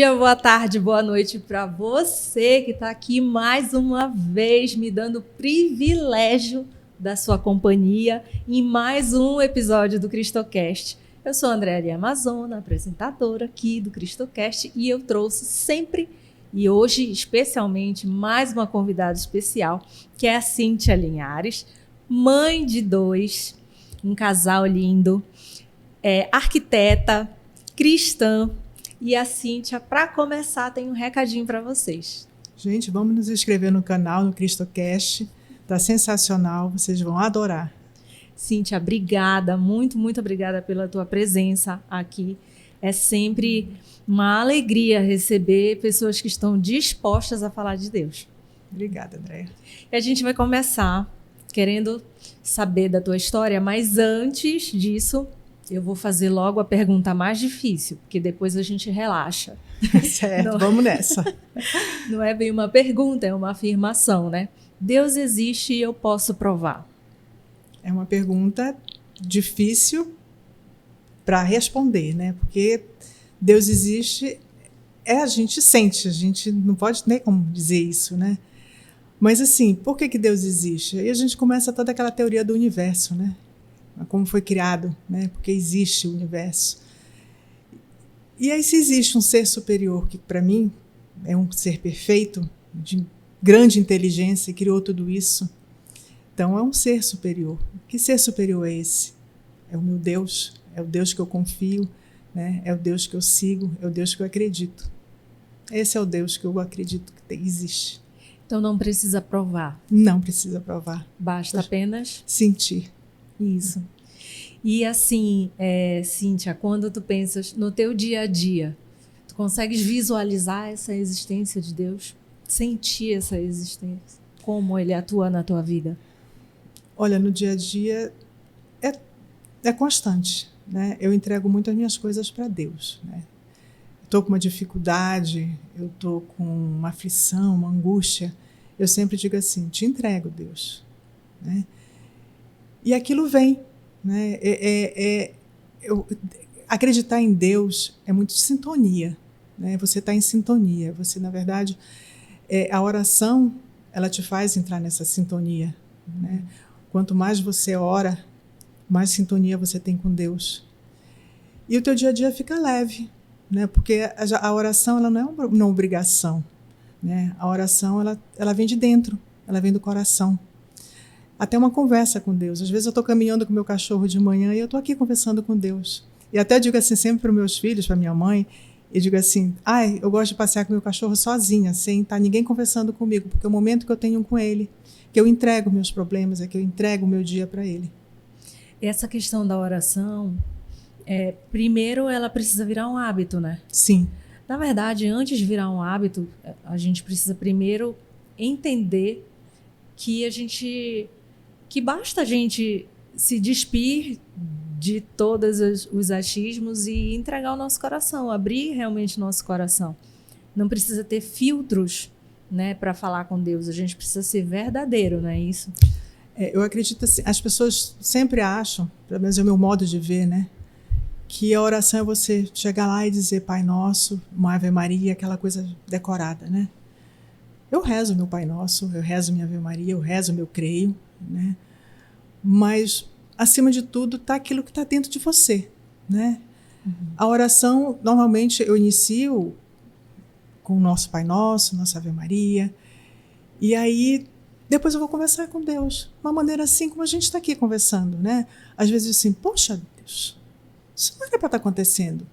dia, boa tarde, boa noite para você que está aqui mais uma vez me dando o privilégio da sua companhia em mais um episódio do Cristocast. Eu sou a Andréa Amazona, apresentadora aqui do Cristocast, e eu trouxe sempre, e hoje especialmente, mais uma convidada especial, que é a Cíntia Linhares, mãe de dois, um casal lindo, arquiteta, cristã. E a Cíntia, para começar, tem um recadinho para vocês. Gente, vamos nos inscrever no canal, no Cristocast. Tá sensacional, vocês vão adorar. Cíntia, obrigada, muito obrigada pela tua presença aqui. É sempre uma alegria receber pessoas que estão dispostas a falar de Deus. Obrigada, Andréa. E a gente vai começar querendo saber da tua história, mas antes disso, eu vou fazer logo a pergunta mais difícil, porque depois a gente relaxa. Certo, Não, vamos nessa. Não é bem uma pergunta, é uma afirmação, né? Deus existe e eu posso provar. É uma pergunta difícil para responder, né? Porque Deus existe, a gente sente, a gente não pode nem como dizer isso, né? Mas assim, por que Deus existe? Aí a gente começa toda aquela teoria do universo, né? Como foi criado, né? Porque existe o universo. E aí, se existe um ser superior, que para mim é um ser perfeito, de grande inteligência, e criou tudo isso, então é um ser superior. Que ser superior é esse? É o meu Deus, é o Deus que eu confio, né? É o Deus que eu sigo, é o Deus que eu acredito. Esse é o Deus que eu acredito que existe. Então não precisa provar. Não precisa provar. Basta apenas sentir. Isso. E assim, Cíntia, quando tu pensas no teu dia a dia, tu consegues visualizar essa existência de Deus? Sentir essa existência? Como ele atua na tua vida? Olha, no dia a dia é constante, né? Eu entrego muito as minhas coisas para Deus, né? Estou com uma dificuldade, eu estou com uma aflição, uma angústia, eu sempre digo assim, te entrego, Deus, né? E aquilo vem, né? Acreditar em Deus é muito de sintonia, né? Você está em sintonia, você, na verdade, a oração, ela te faz entrar nessa sintonia, né? Quanto mais você ora, mais sintonia você tem com Deus. E o teu dia a dia fica leve, né? Porque a oração, ela não é uma obrigação, né? A oração, ela vem de dentro, ela vem do coração. Até uma conversa com Deus. Às vezes eu estou caminhando com o meu cachorro de manhã e eu estou aqui conversando com Deus. E até digo assim sempre para os meus filhos, para minha mãe, e digo assim, eu gosto de passear com o meu cachorro sozinha, sem estar ninguém conversando comigo, porque é o momento que eu tenho com ele, que eu entrego meus problemas, é que eu entrego o meu dia para ele. Essa questão da oração, primeiro ela precisa virar um hábito, né? Sim. Na verdade, antes de virar um hábito, a gente precisa primeiro entender que basta a gente se despir de todos os achismos e entregar o nosso coração, abrir realmente o nosso coração. Não precisa ter filtros, né, para falar com Deus. A gente precisa ser verdadeiro, não é isso? Eu acredito assim, as pessoas sempre acham, pelo menos é o meu modo de ver, né, que a oração é você chegar lá e dizer Pai Nosso, uma Ave Maria, aquela coisa decorada, né? Eu rezo meu Pai Nosso, eu rezo minha Ave Maria, eu rezo meu creio, né? Mas, acima de tudo, está aquilo que está dentro de você, né? Uhum. A oração, normalmente, eu inicio com o nosso Pai Nosso, nossa Ave Maria, e aí depois eu vou conversar com Deus, de uma maneira assim como a gente está aqui conversando, né? Às vezes assim, poxa Deus, isso não era para estar acontecendo.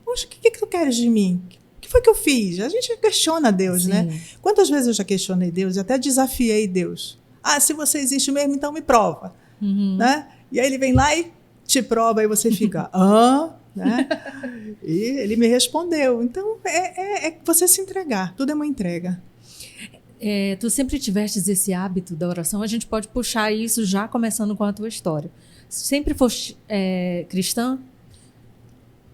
Poxa, o que tu queres de mim? O que foi que eu fiz? A gente questiona Deus, né? Quantas vezes eu já questionei Deus e até desafiei Deus? Se você existe mesmo, então me prova. Uhum. Né? E aí ele vem lá e te prova, e você fica, né? E ele me respondeu. Então, é você se entregar. Tudo é uma entrega. Tu sempre tivestes esse hábito da oração? A gente pode puxar isso já começando com a tua história. Sempre foste cristã?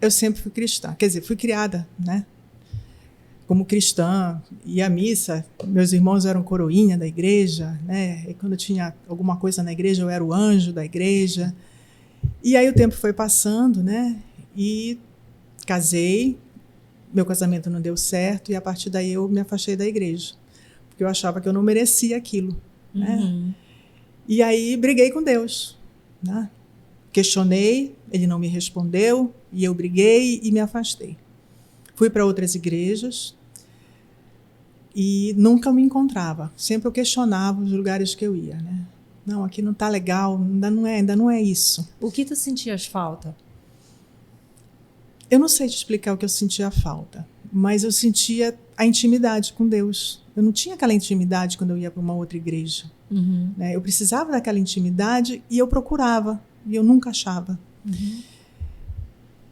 Eu sempre fui cristã. Quer dizer, fui criada, né? Como cristã, ia à missa, meus irmãos eram coroinha da igreja, né? E quando tinha alguma coisa na igreja, eu era o anjo da igreja. E aí o tempo foi passando, né? E casei, meu casamento não deu certo e a partir daí eu me afastei da igreja, porque eu achava que eu não merecia aquilo, né? E aí briguei com Deus, né? Questionei, ele não me respondeu e eu briguei e me afastei. Fui para outras igrejas e nunca me encontrava. Sempre eu questionava os lugares que eu ia, né? Não, aqui não está legal, ainda não é isso. O que tu sentias falta? Eu não sei te explicar o que eu sentia falta, mas eu sentia a intimidade com Deus. Eu não tinha aquela intimidade quando eu ia para uma outra igreja. Né? Eu precisava daquela intimidade e eu procurava, e eu nunca achava.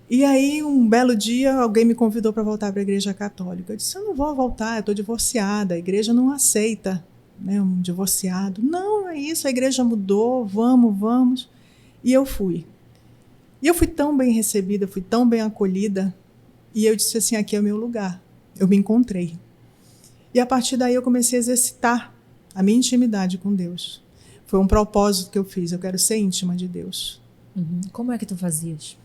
E aí, um belo dia, alguém me convidou para voltar para a igreja católica. Eu disse, eu não vou voltar, eu estou divorciada, a igreja não aceita, né, um divorciado. Não, é isso, a igreja mudou, vamos. E eu fui. E eu fui tão bem recebida, fui tão bem acolhida, e eu disse assim, aqui é o meu lugar. Eu me encontrei. E a partir daí eu comecei a exercitar a minha intimidade com Deus. Foi um propósito que eu fiz, eu quero ser íntima de Deus. Como é que tu fazias?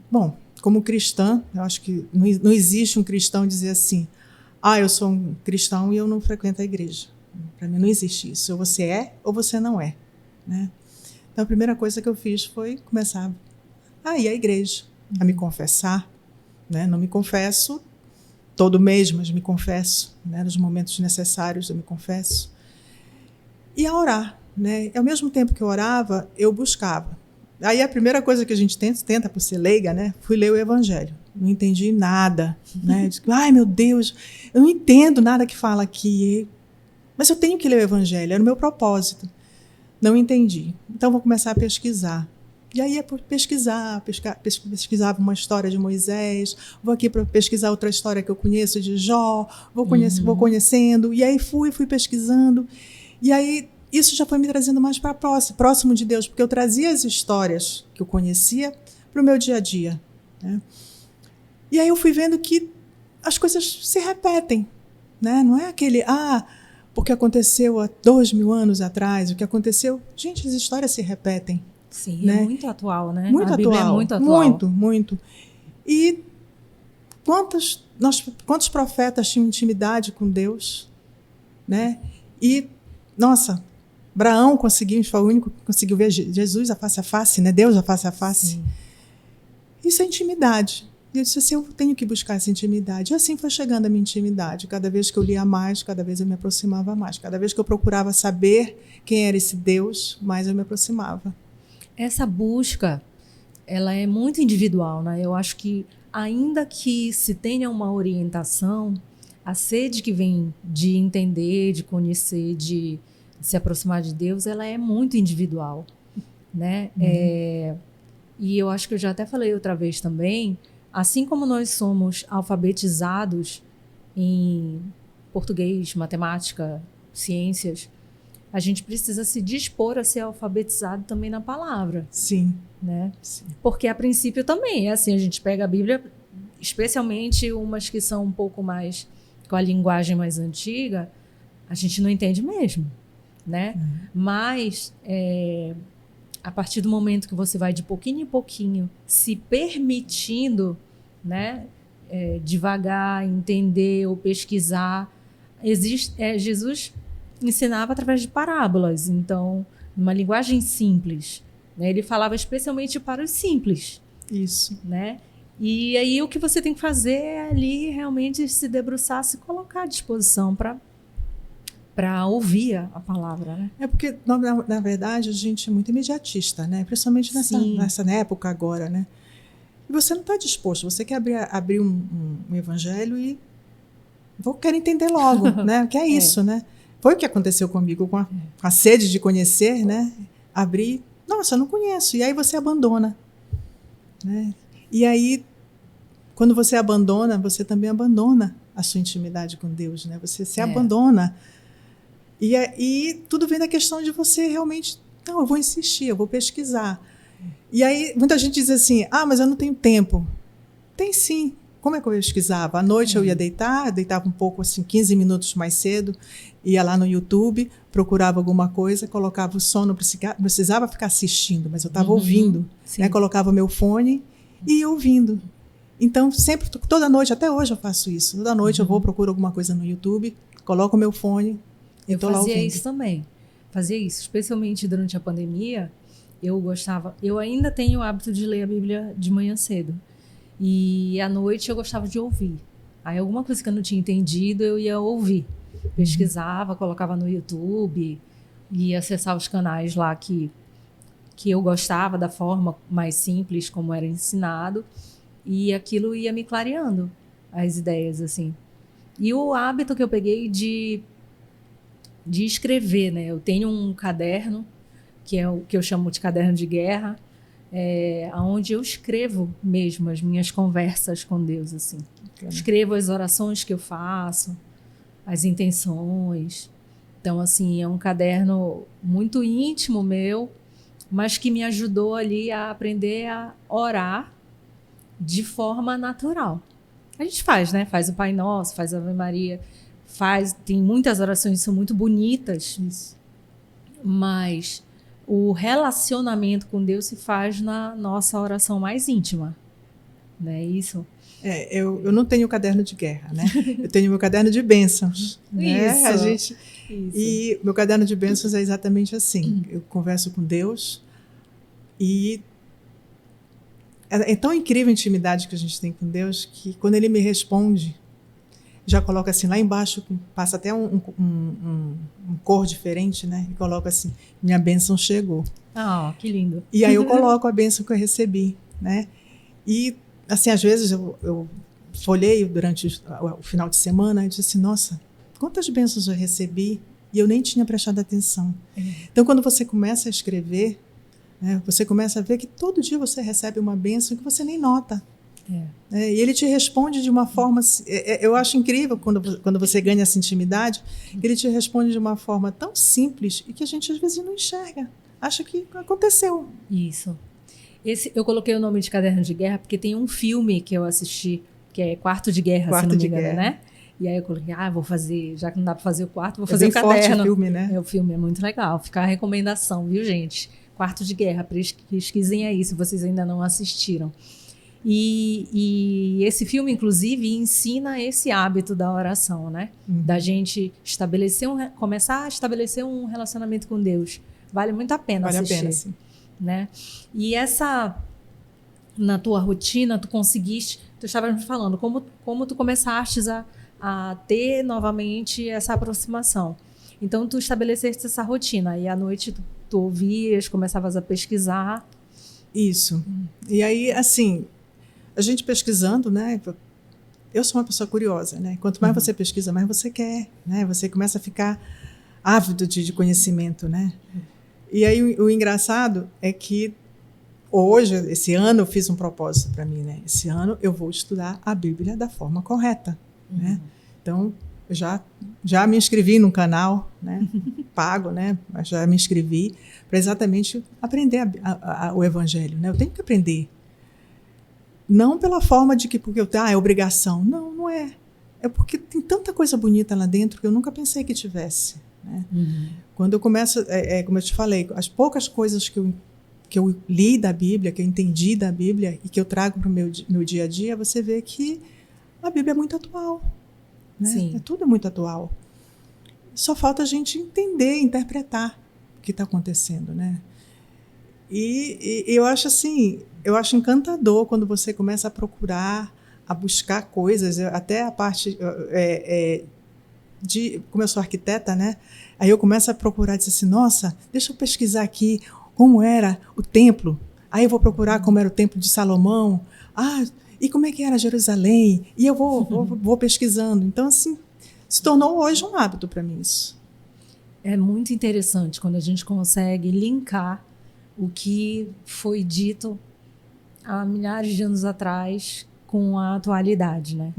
Bom, como cristã, eu acho que não existe um cristão dizer assim, eu sou um cristão e eu não frequento a igreja. Para mim não existe isso. Ou você é ou você não é, né? Então, a primeira coisa que eu fiz foi começar a ir à igreja, a me confessar. Né? Não me confesso todo mês, mas me confesso. Né? Nos momentos necessários eu me confesso. E a orar. Né? E ao mesmo tempo que eu orava, eu buscava. Aí a primeira coisa que a gente tenta por ser leiga, né? Fui ler o Evangelho. Não entendi nada. Né? Disse, ai, meu Deus, eu não entendo nada que fala aqui. Mas eu tenho que ler o Evangelho, era o meu propósito. Não entendi. Então, vou começar a pesquisar. E aí, pesquisava uma história de Moisés, vou aqui para pesquisar outra história que eu conheço de Jó, vou conhecendo, e aí fui pesquisando. E aí, isso já foi me trazendo mais para próximo de Deus, porque eu trazia as histórias que eu conhecia para o meu dia a dia. Né? E aí eu fui vendo que as coisas se repetem. Né? Não é aquele, porque aconteceu há 2000 anos atrás, o que aconteceu... Gente, as histórias se repetem. Sim, né? É muito atual, né? Muito a atual. Bíblia é muito atual. Muito. E quantos profetas tinham intimidade com Deus? Né? E, nossa, Abraão foi o único que conseguiu ver Jesus a face, né? Deus a face. Sim. Isso é intimidade. E eu disse assim, eu tenho que buscar essa intimidade. E assim foi chegando a minha intimidade. Cada vez que eu lia mais, cada vez eu me aproximava mais. Cada vez que eu procurava saber quem era esse Deus, mais eu me aproximava. Essa busca, ela é muito individual, né? Eu acho que, ainda que se tenha uma orientação, a sede que vem de entender, de conhecer, de se aproximar de Deus, ela é muito individual, né? E eu acho que eu já até falei outra vez também, assim como nós somos alfabetizados em português, matemática, ciências, a gente precisa se dispor a ser alfabetizado também na palavra. Sim. Né? Sim. Porque a princípio também é assim, a gente pega a Bíblia, especialmente umas que são um pouco mais com a linguagem mais antiga, a gente não entende mesmo, né? Mas a partir do momento que você vai de pouquinho em pouquinho se permitindo, né, devagar, entender ou pesquisar, Jesus ensinava através de parábolas, então, numa linguagem simples. Né? Ele falava especialmente para os simples. Isso. Né? E aí o que você tem que fazer é ali realmente se debruçar, se colocar à disposição para ouvir a palavra. Né? É porque, na verdade, a gente é muito imediatista, né? Principalmente nessa época agora. Né? E você não está disposto, você quer abrir um evangelho e quer entender logo, né? Que é isso, né? Foi o que aconteceu comigo, com a sede de conhecer, né? Abrir, nossa, eu não conheço. E aí você abandona. Né? E aí, quando você abandona, você também abandona a sua intimidade com Deus. Né? Você se abandona. E tudo vem da questão de você realmente, não, eu vou insistir, eu vou pesquisar. E aí, muita gente diz assim, mas eu não tenho tempo. Tem sim. Como é que eu pesquisava? À noite eu ia deitar, eu deitava um pouco, assim, 15 minutos mais cedo, ia lá no YouTube, procurava alguma coisa, colocava o som, não precisava ficar assistindo, mas eu estava ouvindo. Né? Colocava meu fone e ia ouvindo. Então, sempre, toda noite, até hoje eu faço isso. Toda noite eu vou, procuro alguma coisa no YouTube, coloco o meu fone e estou lá ouvindo. Eu fazia isso também. Fazia isso, especialmente durante a pandemia. Eu ainda tenho o hábito de ler a Bíblia de manhã cedo. E à noite eu gostava de ouvir. Aí alguma coisa que eu não tinha entendido, eu ia ouvir. Pesquisava, colocava no YouTube, ia acessar os canais lá que eu gostava, da forma mais simples, como era ensinado. E aquilo ia me clareando as ideias, assim. E o hábito que eu peguei de escrever, né? Eu tenho um caderno, que é o que eu chamo de caderno de guerra, onde eu escrevo mesmo as minhas conversas com Deus, assim. Escrevo as orações que eu faço, as intenções. Então, assim, é um caderno muito íntimo meu, mas que me ajudou ali a aprender a orar de forma natural. A gente faz, né? Faz o Pai Nosso, faz a Ave Maria, tem muitas orações que são muito bonitas, Isso. mas o relacionamento com Deus se faz na nossa oração mais íntima, não é isso? Eu não tenho caderno de guerra, né? Eu tenho meu caderno de bênçãos. Né? Isso. E meu caderno de bênçãos é exatamente assim. Eu converso com Deus e é tão incrível a intimidade que a gente tem com Deus que quando Ele me responde, já coloca assim lá embaixo, passa até um cor diferente, né? E coloca assim, minha bênção chegou. Ah, que lindo. E aí eu coloco a bênção que eu recebi, né? E assim, às vezes eu folheio durante o final de semana e disse assim, nossa, quantas bênçãos eu recebi e eu nem tinha prestado atenção. Então, quando você começa a escrever, né, você começa a ver que todo dia você recebe uma bênção que você nem nota. E ele te responde de uma forma... Eu acho incrível quando você ganha essa intimidade, que ele te responde de uma forma tão simples e que a gente às vezes não enxerga. Acha que aconteceu. Isso. Eu coloquei o nome de Caderno de Guerra porque tem um filme que eu assisti, que é Quarto de Guerra, se não me engano, né? E aí eu coloquei, vou fazer, já que não dá para fazer o quarto, vou fazer o caderno. Forte o filme, né? O filme é muito legal, fica a recomendação, viu, gente? Quarto de Guerra, pesquisem aí se vocês ainda não assistiram. E esse filme, inclusive, ensina esse hábito da oração, né? Da gente começar a estabelecer um relacionamento com Deus. Vale muito a pena assistir. Vale a pena, sim. Né? E na tua rotina, tu estava me falando, como tu começaste a ter novamente essa aproximação. Então, tu estabeleceste essa rotina, e à noite tu ouvias, começavas a pesquisar. Isso. E aí, assim, a gente pesquisando, né? Eu sou uma pessoa curiosa, né? Quanto mais você pesquisa, mais você quer, né? Você começa a ficar ávido de conhecimento, né? E aí o engraçado é que hoje, esse ano, eu fiz um propósito para mim, né? Esse ano eu vou estudar a Bíblia da forma correta, né? Então, eu já me inscrevi num canal, né? Pago, né? Mas já me inscrevi para exatamente aprender o Evangelho, né? Eu tenho que aprender. Não pela forma de que porque é obrigação. Não, não é. É porque tem tanta coisa bonita lá dentro que eu nunca pensei que tivesse, né? Quando eu começo, como eu te falei, as poucas coisas que eu li da Bíblia, que eu entendi da Bíblia e que eu trago para o meu dia a dia, você vê que a Bíblia é muito atual. Né? Sim. Tudo é muito atual. Só falta a gente entender, interpretar o que está acontecendo. Né? E eu acho assim, encantador quando você começa a procurar, a buscar coisas, até a parte como eu sou arquiteta, né? Aí eu começo a procurar, dizer assim, nossa, deixa eu pesquisar aqui como era o templo. Aí eu vou procurar como era o templo de Salomão. E como é que era Jerusalém? E eu vou pesquisando. Então, assim, se tornou hoje um hábito para mim isso. É muito interessante quando a gente consegue linkar o que foi dito há milhares de anos atrás com a atualidade, né?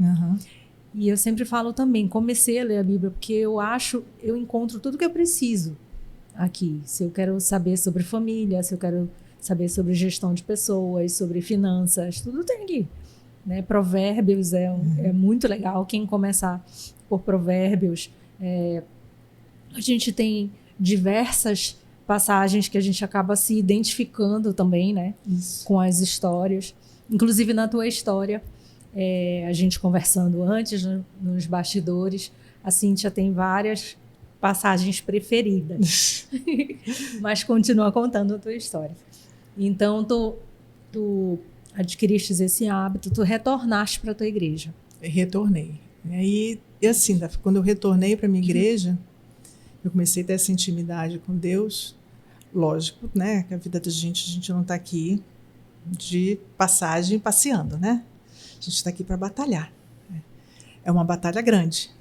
E eu sempre falo também, comecei a ler a Bíblia porque eu encontro tudo que eu preciso aqui. Se eu quero saber sobre família, se eu quero saber sobre gestão de pessoas, sobre finanças, tudo tem aqui. Né? Provérbios é muito legal. Quem começar por Provérbios, a gente tem diversas passagens que a gente acaba se identificando também, né? Com as histórias. Inclusive na tua história, A gente conversando antes, nos bastidores, a Cíntia tem várias passagens preferidas, mas continua contando a tua história. Então, tu adquiriste esse hábito, tu retornaste para a tua igreja. Retornei. E assim, quando eu retornei para a minha igreja, eu comecei a ter essa intimidade com Deus. Lógico, né, que a vida da gente, a gente não está aqui de passagem passeando, né? A gente está aqui para batalhar. É uma batalha grande.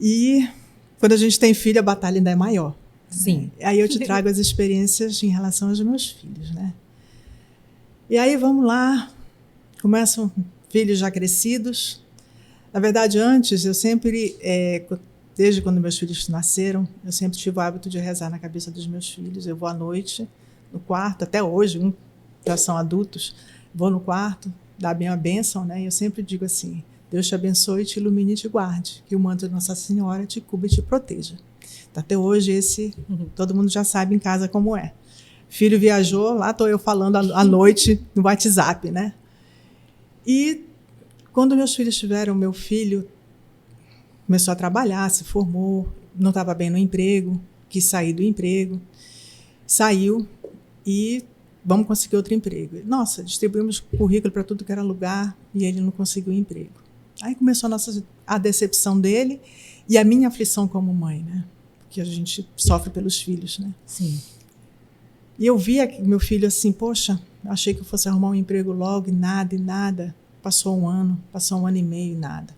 E quando a gente tem filho, a batalha ainda é maior. Sim. Aí eu te trago as experiências em relação aos meus filhos, né? E aí vamos lá, começam filhos já crescidos. Na verdade, antes, eu sempre, desde quando meus filhos nasceram, eu sempre tive o hábito de rezar na cabeça dos meus filhos. Eu vou à noite, no quarto, até hoje, já são adultos, vou no quarto, dar a minha bênção, né? E eu sempre digo assim, Deus te abençoe, te ilumine e te guarde, que o manto de Nossa Senhora te cubra e te proteja. Então, até hoje, todo mundo já sabe em casa como é. Filho viajou, lá estou eu falando à noite no WhatsApp, né? E quando meus filhos tiveram, meu filho começou a trabalhar, se formou, não estava bem no emprego, quis sair do emprego, saiu e vamos conseguir outro emprego. Nossa, distribuímos currículo para tudo que era lugar e ele não conseguiu emprego. Aí começou a decepção dele e a minha aflição como mãe, né? Porque a gente sofre pelos filhos, né? Sim. E eu via meu filho assim, poxa, achei que eu fosse arrumar um emprego logo e nada. Passou um ano e meio e nada.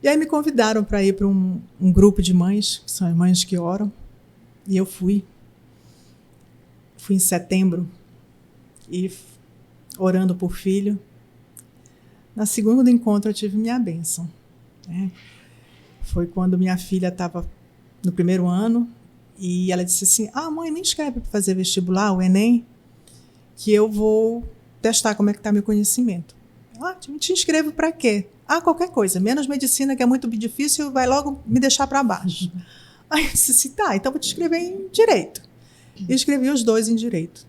E aí me convidaram para ir para um grupo de mães, que são as mães que oram, e eu fui. Fui em setembro, e orando por filho. Na segunda encontro eu tive minha bênção, né? Foi quando minha filha estava no primeiro ano, e ela disse assim, mãe, me inscreve para fazer vestibular, o Enem, que eu vou testar como é que está meu conhecimento. Te inscrevo para quê? Qualquer coisa, menos medicina, que é muito difícil, vai logo me deixar para baixo. Aí eu disse assim, tá, então vou te inscrever em Direito. E inscrevi os dois em Direito.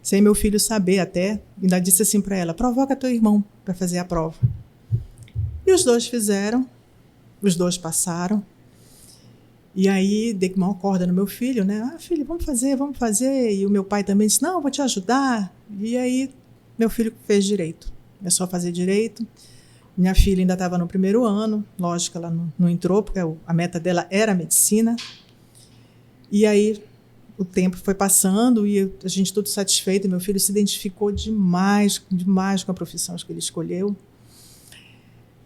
Sem meu filho saber até, ainda disse assim para ela, provoca teu irmão para fazer a prova. E os dois fizeram, os dois passaram. E aí, dei uma corda no meu filho, né? Filho, vamos fazer. E o meu pai também disse, não, vou te ajudar. E aí, meu filho fez Direito. Começou a fazer Direito. Minha filha ainda estava no primeiro ano. Lógico, ela não entrou, porque a meta dela era Medicina. E aí, o tempo foi passando e a gente tudo satisfeito. Meu filho se identificou demais com a profissão que ele escolheu.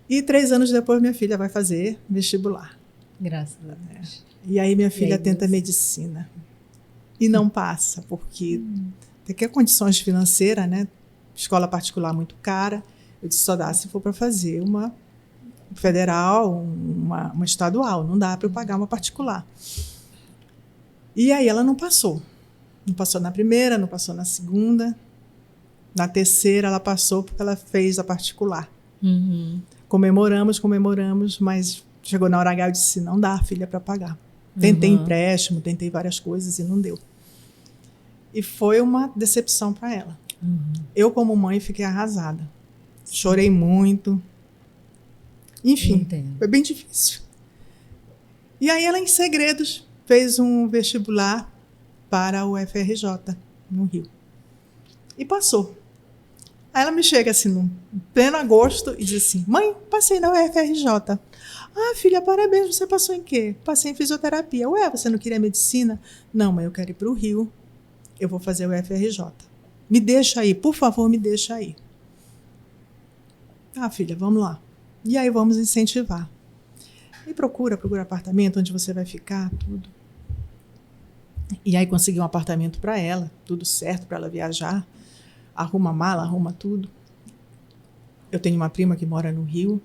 E 3 anos depois, minha filha vai fazer vestibular. Graças a Deus. E aí minha filha tenta medicina e não passa, porque tem que ter condições financeiras, né? Escola particular muito cara. Eu disse, só dá se for para fazer uma federal, uma estadual, não dá para eu pagar uma particular. E aí ela não passou. Não passou na primeira, não passou na segunda. Na terceira ela passou porque ela fez a particular. Uhum. Comemoramos, mas chegou na hora H, eu disse, não dá, filha, para pagar. Tentei empréstimo, tentei várias coisas e não deu. E foi uma decepção para ela. Uhum. Eu, como mãe, fiquei arrasada. Chorei muito. Enfim, foi bem difícil. E aí ela, em segredos, fez um vestibular para o FRJ, no Rio. E passou. Aí ela me chega assim, no pleno agosto, e diz assim, mãe, passei na UFRJ. Filha, parabéns, você passou em quê? Passei em fisioterapia. Ué, você não queria medicina? Não, mãe, eu quero ir para o Rio, eu vou fazer o UFRJ. Me deixa aí, por favor, me deixa aí. Filha, vamos lá. E aí vamos incentivar. E procura apartamento onde você vai ficar, tudo. E aí consegui um apartamento para ela, tudo certo para ela viajar. Arruma a mala, arruma tudo. Eu tenho uma prima que mora no Rio.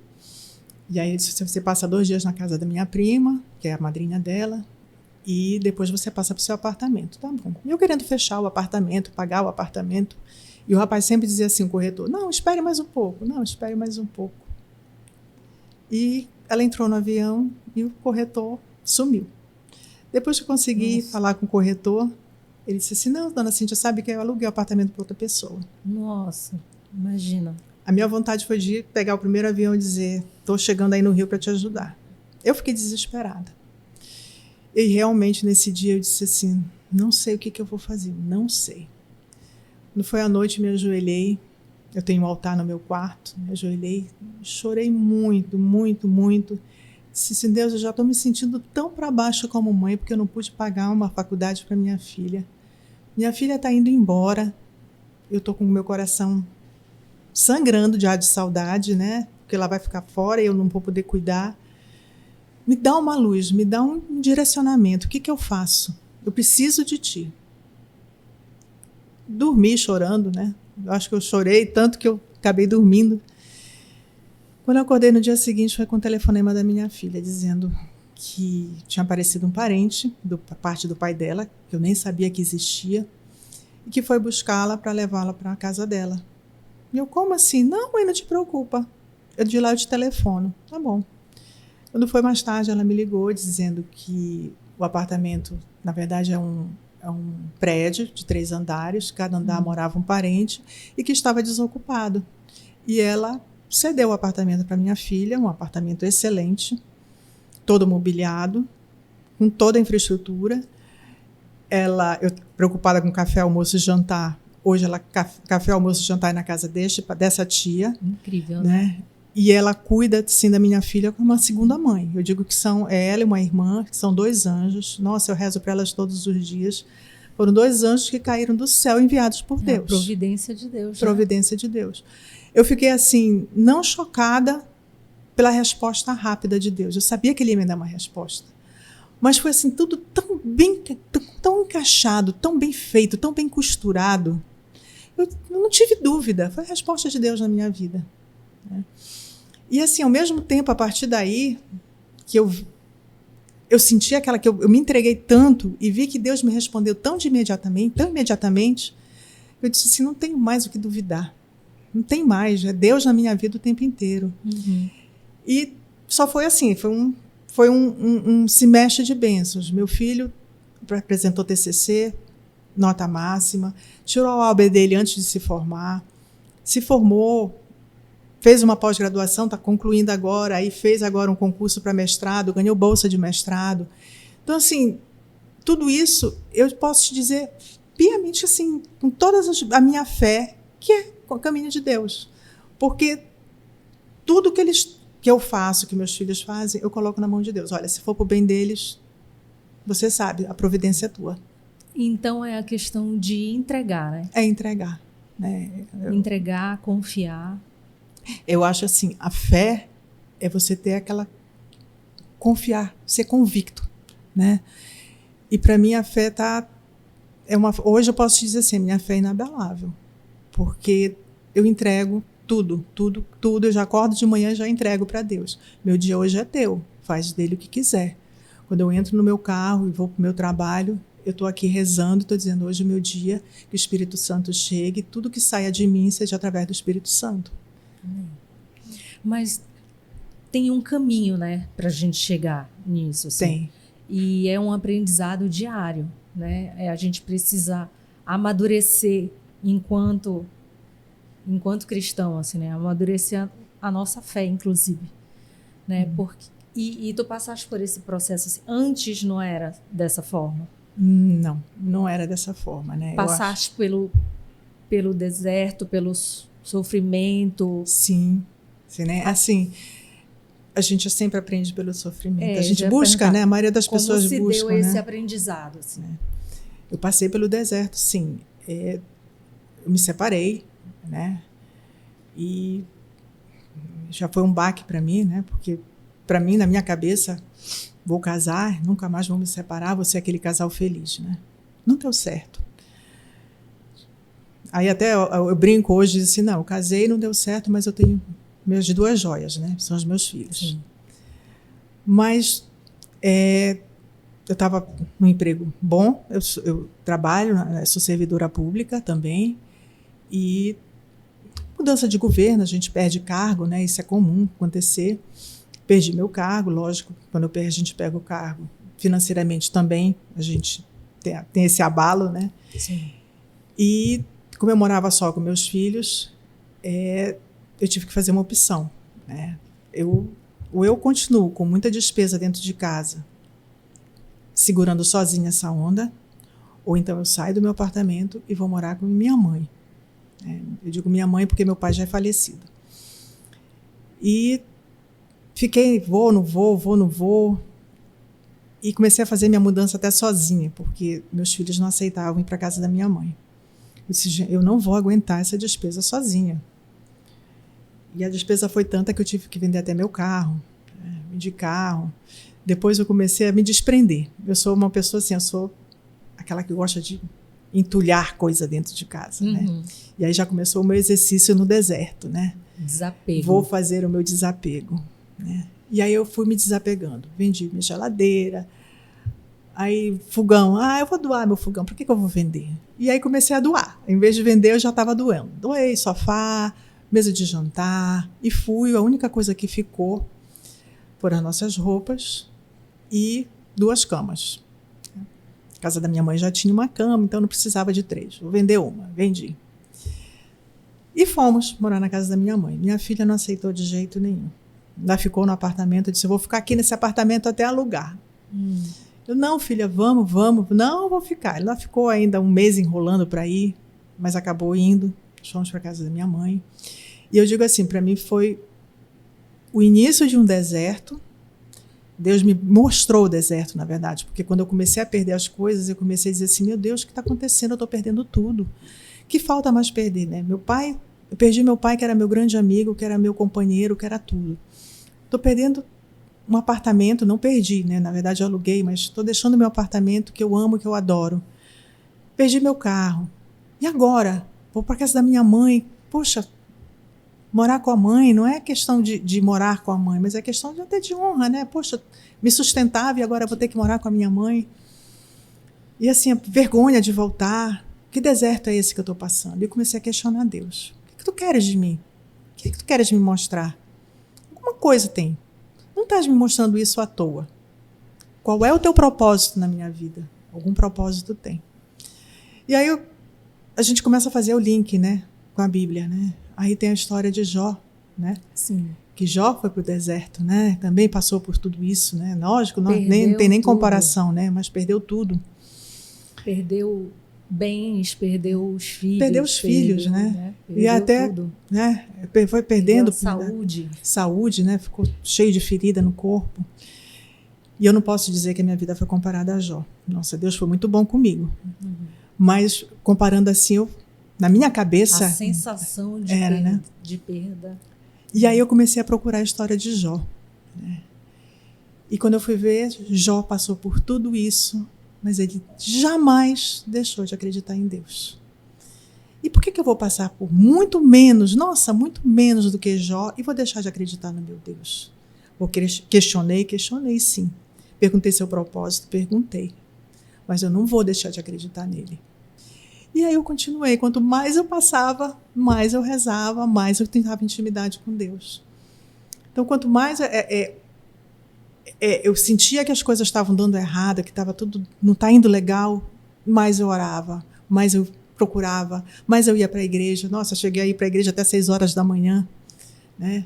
E aí você passa 2 dias na casa da minha prima, que é a madrinha dela, e depois você passa para o seu apartamento. Tá bom. E eu querendo fechar o apartamento, pagar o apartamento. E o rapaz sempre dizia assim, o corretor, não, espere mais um pouco. E ela entrou no avião e o corretor sumiu. Depois que eu consegui falar com o corretor, ele disse assim, não, dona Cíntia, sabe que eu aluguei o apartamento para outra pessoa. Nossa, imagina. A minha vontade foi de pegar o primeiro avião e dizer, estou chegando aí no Rio para te ajudar. Eu fiquei desesperada. E realmente, nesse dia, eu disse assim, não sei o que eu vou fazer, não sei. Quando foi à noite, me ajoelhei. Eu tenho um altar no meu quarto. Me ajoelhei, chorei muito, muito, muito. Disse assim, Deus, eu já estou me sentindo tão para baixo como mãe, porque eu não pude pagar uma faculdade para minha filha. Minha filha está indo embora. Eu estou com o meu coração sangrando já de saudade, né? Porque ela vai ficar fora e eu não vou poder cuidar. Me dá uma luz, me dá um direcionamento. O que eu faço? Eu preciso de ti. Dormi chorando, né? Eu acho que eu chorei tanto que eu acabei dormindo. Quando eu acordei no dia seguinte, foi com o telefonema da minha filha, dizendo que tinha aparecido um parente, da parte do pai dela, que eu nem sabia que existia, e que foi buscá-la para levá-la para a casa dela. E eu, como assim? Não, mãe, não te preocupa. Eu de lá eu te telefono. Tá bom. Quando foi mais tarde, ela me ligou dizendo que o apartamento, na verdade, é um prédio de 3 andares, cada andar morava um parente, e que estava desocupado. E ela cedeu o apartamento para minha filha, um apartamento excelente, todo mobiliado, com toda a infraestrutura. Eu preocupada com café, almoço e jantar, hoje ela café, almoço e jantar é na casa dessa tia. Incrível, né? E ela cuida, sim, da minha filha como uma segunda mãe. Eu digo que ela e uma irmã, que são 2 anjos. Nossa, eu rezo para elas todos os dias. Foram 2 anjos que caíram do céu, enviados por Deus. A providência de Deus. Providência de Deus. Eu fiquei assim, não chocada pela resposta rápida de Deus. Eu sabia que ele ia me dar uma resposta. Mas foi assim, tudo tão bem, tão encaixado, tão bem feito, tão bem costurado. Eu não tive dúvida. Foi a resposta de Deus na minha vida. Né? E assim, ao mesmo tempo, a partir daí, que eu senti aquela que eu me entreguei tanto e vi que Deus me respondeu tão imediatamente, eu disse assim, não tenho mais o que duvidar. Não tem mais, é Deus na minha vida o tempo inteiro. Uhum. E só foi assim, foi um semestre de bênçãos. Meu filho apresentou TCC, nota máxima, tirou a OAB dele antes de se formar, se formou, fez uma pós-graduação, está concluindo agora, aí fez agora um concurso para mestrado, ganhou bolsa de mestrado. Então, assim, tudo isso eu posso te dizer piamente, assim, com toda a minha fé, que é o caminho de Deus. Porque tudo que eu faço, que meus filhos fazem, eu coloco na mão de Deus. Olha, se for para o bem deles, você sabe, a providência é tua. Então é a questão de entregar, né? É entregar. Né? Entregar, confiar. Eu acho assim, a fé é você ter aquela confiar, ser convicto, né? E para mim a fé hoje eu posso te dizer assim, minha fé é inabalável, porque eu entrego tudo, eu já acordo de manhã e já entrego para Deus. Meu dia hoje é teu, faz dele o que quiser. Quando eu entro no meu carro e vou para o meu trabalho, eu estou aqui rezando, estou dizendo hoje é o meu dia, que o Espírito Santo chegue, tudo que saia de mim seja através do Espírito Santo. Mas tem um caminho, né, para a gente chegar nisso. Assim. Tem. E é um aprendizado diário, né? A gente precisa amadurecer enquanto cristão, assim, né? Amadurecer a nossa fé, inclusive, né? Porque e tu passaste por esse processo assim, antes não era dessa forma? Não era dessa forma, né? Passaste pelo deserto, pelo sofrimento. Sim, né? Assim, a gente sempre aprende pelo sofrimento. A gente já busca, né? A maioria das pessoas buscam, como se deu esse né? aprendizado, assim. Eu passei pelo deserto, sim. Eu me separei, né? E já foi um baque para mim, né? Porque para mim, na minha cabeça, vou casar, nunca mais vou me separar, vou ser aquele casal feliz, né? Não deu certo. Aí até eu brinco hoje, assim, não, eu casei, não deu certo, mas eu tenho minhas 2 joias, né? São os meus filhos. Sim. Mas eu estava num emprego bom, eu trabalho, sou servidora pública também, e mudança de governo, a gente perde cargo, né? Isso é comum acontecer. Perdi meu cargo, lógico, quando a gente pega o cargo, financeiramente também, a gente tem esse abalo, né? Sim. E como eu morava só com meus filhos, eu tive que fazer uma opção, né? Ou eu continuo com muita despesa dentro de casa, segurando sozinha essa onda, ou então eu saio do meu apartamento e vou morar com minha mãe. Eu digo minha mãe porque meu pai já é falecido. E fiquei, vou, não vou. E comecei a fazer minha mudança até sozinha, porque meus filhos não aceitavam ir para casa da minha mãe. Eu disse, eu não vou aguentar essa despesa sozinha. E a despesa foi tanta que eu tive que vender até meu carro, de carro. Depois eu comecei a me desprender. Eu sou uma pessoa assim, eu sou aquela que gosta de entulhar coisa dentro de casa, né? E aí já começou o meu exercício no deserto, né? Desapego. Vou fazer o meu desapego, né? E aí eu fui me desapegando. Vendi minha geladeira, aí fogão. Eu vou doar meu fogão, por que eu vou vender? E aí comecei a doar. Em vez de vender, eu já estava doando. Doei sofá, mesa de jantar, e fui. A única coisa que ficou foram as nossas roupas e 2 camas. A casa da minha mãe já tinha uma cama, então não precisava de 3. Vou vender uma, vendi. E fomos morar na casa da minha mãe. Minha filha não aceitou de jeito nenhum. Ainda ficou no apartamento, eu disse, eu vou ficar aqui nesse apartamento até alugar. Eu, não, filha, vamos. Não, eu vou ficar. Ela ficou ainda um mês enrolando para ir, mas acabou indo. Fomos para a casa da minha mãe. E eu digo assim, para mim foi o início de um deserto. Deus me mostrou o deserto, na verdade, porque quando eu comecei a perder as coisas, eu comecei a dizer assim, meu Deus, o que está acontecendo? Eu estou perdendo tudo. Que falta mais perder, né? Eu perdi meu pai, que era meu grande amigo, que era meu companheiro, que era tudo. Estou perdendo um apartamento, não perdi, né? Na verdade, eu aluguei, mas estou deixando meu apartamento, que eu amo, que eu adoro. Perdi meu carro. E agora? Vou para a casa da minha mãe. Poxa, morar com a mãe não é questão de morar com a mãe, mas é questão de até de honra, né? Poxa, me sustentava e agora vou ter que morar com a minha mãe. E assim, a vergonha de voltar. Que deserto é esse que eu estou passando? E eu comecei a questionar Deus. O que tu queres de mim? O que tu queres me mostrar? Alguma coisa tem. Não estás me mostrando isso à toa. Qual é o teu propósito na minha vida? Algum propósito tem. E aí a gente começa a fazer o link, né, com a Bíblia, né? Aí tem a história de Jó, né? Sim. Que Jó foi para o deserto, né? Também passou por tudo isso, né? Lógico, não tem nem tudo. comparação, né? Mas perdeu tudo. Perdeu bens, perdeu os filhos. Perdeu os filhos, né? Perdeu e até, tudo. né? Foi perdendo saúde. Saúde, né? Ficou cheio de ferida no corpo. E eu não posso dizer que a minha vida foi comparada a Jó. Nossa, Deus foi muito bom comigo. Mas comparando assim, na minha cabeça a sensação de era, perda, né? de perda. E aí eu comecei a procurar a história de Jó, né? E quando eu fui ver, Jó passou por tudo isso, mas ele jamais deixou de acreditar em Deus. E por que eu vou passar por muito menos, nossa, muito menos do que Jó, e vou deixar de acreditar no meu Deus? Questionei sim. Perguntei seu propósito, perguntei. Mas eu não vou deixar de acreditar nele. E aí eu continuei. Quanto mais eu passava, mais eu rezava, mais eu tentava intimidade com Deus. Então, quanto mais eu sentia que as coisas estavam dando errado, que estava tudo, não está indo legal, mais eu orava, mais eu procurava, mais eu ia para a igreja. Nossa, cheguei a ir para a igreja até 6 horas da manhã, né?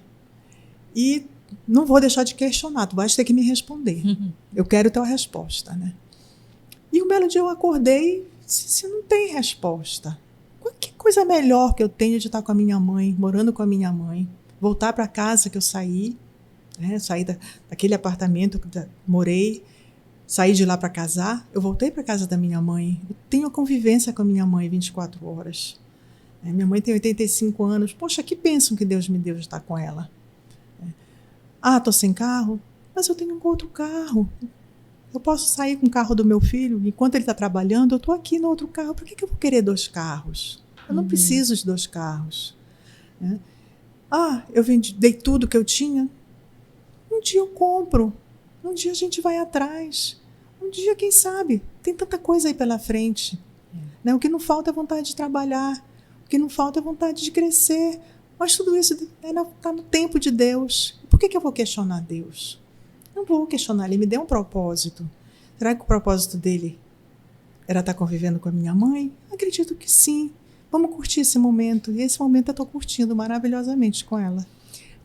E não vou deixar de questionar, tu vais ter que me responder. Eu quero tua resposta, né? E um belo dia eu acordei, se não tem resposta, que coisa melhor que eu tenho de estar com a minha mãe, morando com a minha mãe, voltar para casa que eu saí, né? Saí daquele apartamento que eu morei, saí de lá para casar, eu voltei para casa da minha mãe, eu tenho convivência com a minha mãe 24 horas. Minha mãe tem 85 anos, poxa, que bênção que Deus me deu de estar com ela. Estou sem carro, mas eu tenho um outro carro. Eu posso sair com o carro do meu filho, enquanto ele está trabalhando, eu estou aqui no outro carro. Por que eu vou querer 2 carros? Eu não preciso de 2 carros. Né? Eu dei tudo que eu tinha. Um dia eu compro. Um dia a gente vai atrás. Um dia, quem sabe, tem tanta coisa aí pela frente. Né? O que não falta é vontade de trabalhar. O que não falta é vontade de crescer. Mas tudo isso está no tempo de Deus. Por que eu vou questionar Deus? Não vou questionar, ele me deu um propósito. Será que o propósito dele era estar convivendo com a minha mãe? Acredito que sim. Vamos curtir esse momento. E esse momento eu estou curtindo maravilhosamente com ela.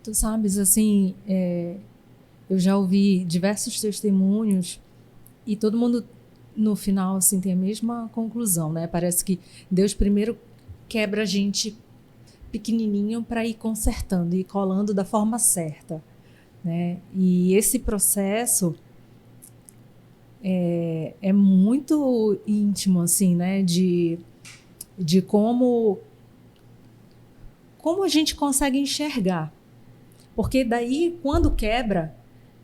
Tu sabes, assim, eu já ouvi diversos testemunhos e todo mundo, no final, assim, tem a mesma conclusão, né? Parece que Deus primeiro quebra a gente pequenininho para ir consertando e colando da forma certa, né? E esse processo é muito íntimo, assim, né? De como a gente consegue enxergar. Porque daí, quando quebra,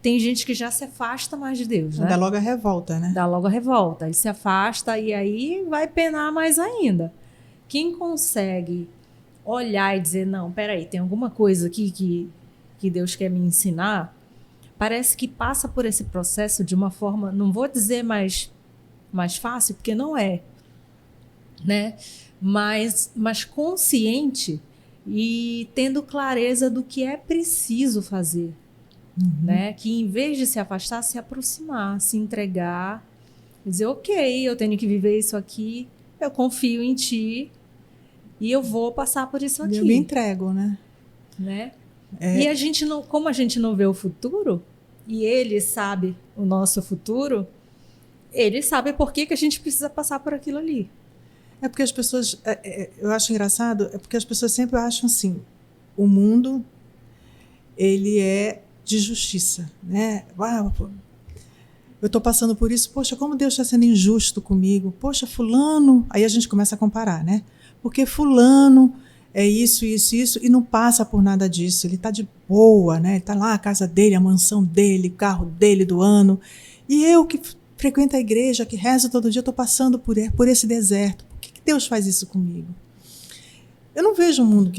tem gente que já se afasta mais de Deus, né? Dá logo a revolta, né? Dá logo a revolta. E se afasta e aí vai penar mais ainda. Quem consegue olhar e dizer, não, peraí, tem alguma coisa aqui que Deus quer me ensinar, parece que passa por esse processo de uma forma, não vou dizer mais fácil, porque não é, né? Mas consciente e tendo clareza do que é preciso fazer, né? Que em vez de se afastar, se aproximar, se entregar, dizer, ok, eu tenho que viver isso aqui, eu confio em ti e eu vou passar por isso aqui. Eu me entrego, né? E a gente não, como a gente não vê o futuro, e ele sabe o nosso futuro, ele sabe por que a gente precisa passar por aquilo ali. É porque as pessoas, eu acho engraçado, é porque as pessoas sempre acham assim, o mundo, ele é de justiça, né? Eu estou passando por isso, poxa, como Deus está sendo injusto comigo, poxa, fulano, aí a gente começa a comparar, né? Porque fulano é isso, e não passa por nada disso, ele está de boa, né? Ele está lá, a casa dele, a mansão dele, o carro dele do ano, e eu que frequento a igreja, que rezo todo dia, estou passando por esse deserto. Por que Deus faz isso comigo? Eu não vejo um mundo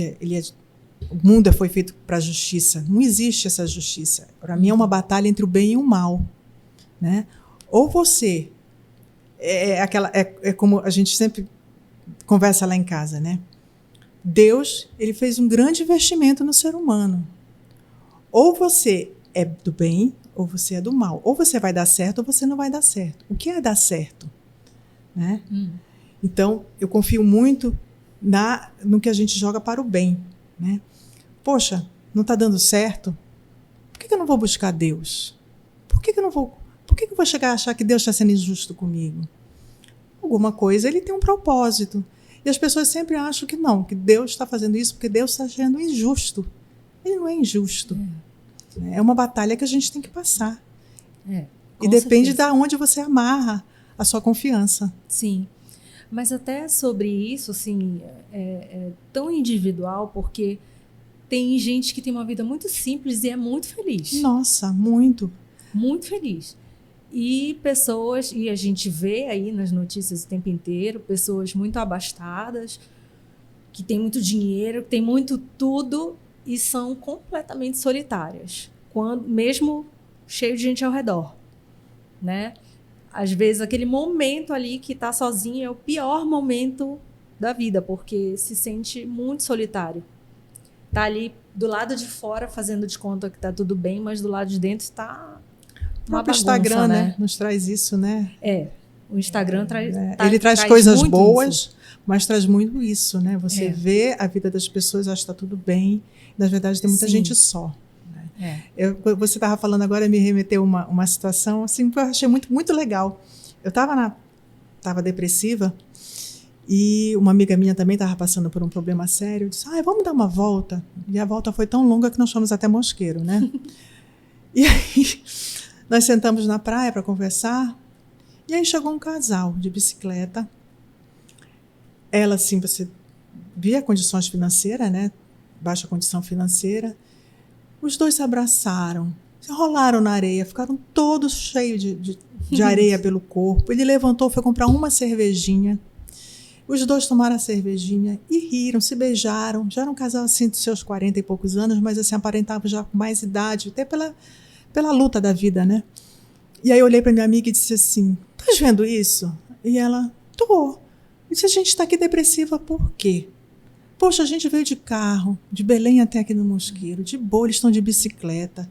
o mundo foi feito para a justiça. Não existe essa justiça. Para mim é uma batalha entre o bem e o mal, né? Ou você é como a gente sempre conversa lá em casa, né? Deus, ele fez um grande investimento no ser humano. Ou você é do bem, ou você é do mal. Ou você vai dar certo, ou você não vai dar certo. O que é dar certo? Né? Então, eu confio muito no que a gente joga para o bem. Né? Poxa, não está dando certo? Por que eu não vou buscar Deus? Por que eu vou chegar a achar que Deus está sendo injusto comigo? Alguma coisa, ele tem um propósito. E as pessoas sempre acham que não, que Deus está fazendo isso porque Deus está sendo injusto. Ele não é injusto. É uma batalha que a gente tem que passar. E depende de onde você amarra a sua confiança. Sim. Mas até sobre isso, assim, é tão individual, porque tem gente que tem uma vida muito simples e é muito feliz. Nossa, muito. Muito feliz. E pessoas, e a gente vê aí nas notícias o tempo inteiro, pessoas muito abastadas, que têm muito dinheiro, que têm muito tudo e são completamente solitárias, mesmo cheio de gente ao redor, né? Às vezes aquele momento ali que está sozinho é o pior momento da vida, porque se sente muito solitário. Está ali do lado de fora fazendo de conta que está tudo bem, mas do lado de dentro está uma bagunça, Instagram, né? Nos traz isso, né? O Instagram ele traz coisas boas, mas traz muito isso, né? Você vê a vida das pessoas, acha que está tudo bem, na verdade tem muita gente só. Né? Você estava falando agora, me remeteu uma situação assim, que eu achei muito, muito legal. Eu estava depressiva e uma amiga minha também estava passando por um problema sério. Eu disse, vamos dar uma volta. E a volta foi tão longa que nós fomos até Mosqueiro, né? E aí nós sentamos na praia para conversar. E aí chegou um casal de bicicleta. Ela, assim, você via condições financeiras, né? Baixa condição financeira. Os dois se abraçaram, se rolaram na areia, ficaram todos cheios de areia pelo corpo. Ele levantou, foi comprar uma cervejinha. Os dois tomaram a cervejinha e riram, se beijaram. Já era um casal assim de seus 40 e poucos anos, mas assim aparentavam já com mais idade, até pela luta da vida, né? E aí eu olhei para minha amiga e disse assim, estás vendo isso? E ela, tô. Eu disse, a gente está aqui depressiva por quê? Poxa, a gente veio de carro, de Belém até aqui no Mosqueiro, de boa, eles estão de bicicleta.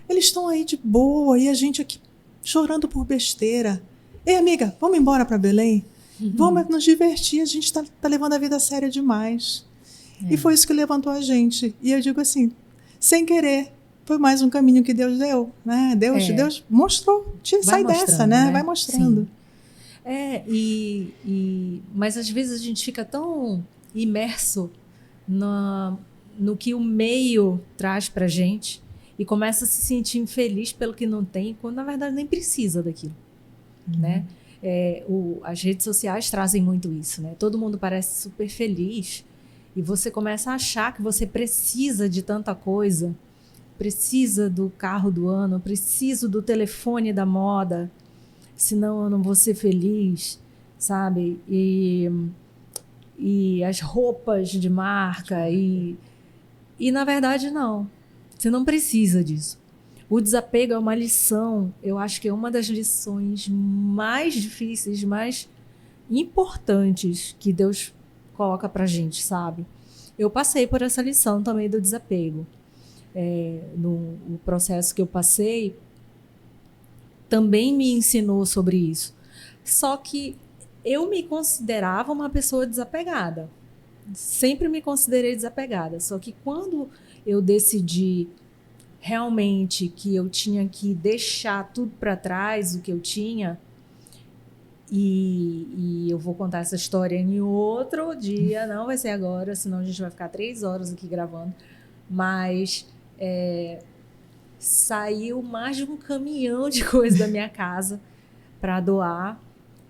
Eles estão aí de boa e a gente aqui chorando por besteira. Ei, amiga, vamos embora para Belém? Vamos nos divertir, a gente está levando a vida a sério demais. E foi isso que levantou a gente. E eu digo assim, sem querer, foi mais um caminho que Deus deu, né? Deus mostrou, sai dessa, né? Vai mostrando. Sim. Mas às vezes a gente fica tão imerso no que o meio traz pra gente e começa a se sentir infeliz pelo que não tem, quando na verdade nem precisa daquilo, né? As redes sociais trazem muito isso, né? Todo mundo parece super feliz e você começa a achar que você precisa de tanta coisa, precisa do carro do ano, preciso do telefone da moda, senão eu não vou ser feliz, sabe? E as roupas de marca e na verdade não, você não precisa disso. O desapego é uma lição, eu acho que é uma das lições mais difíceis, mais importantes que Deus coloca pra gente, sabe? Eu passei por essa lição também do desapego. No processo que eu passei, também me ensinou sobre isso. Só que eu me considerava uma pessoa desapegada. Sempre me considerei desapegada. Só que quando eu decidi realmente que eu tinha que deixar tudo para trás, o que eu tinha, e eu vou contar essa história em outro dia, não vai ser agora, senão a gente vai ficar 3 horas aqui gravando, mas saiu mais de um caminhão de coisa da minha casa para doar,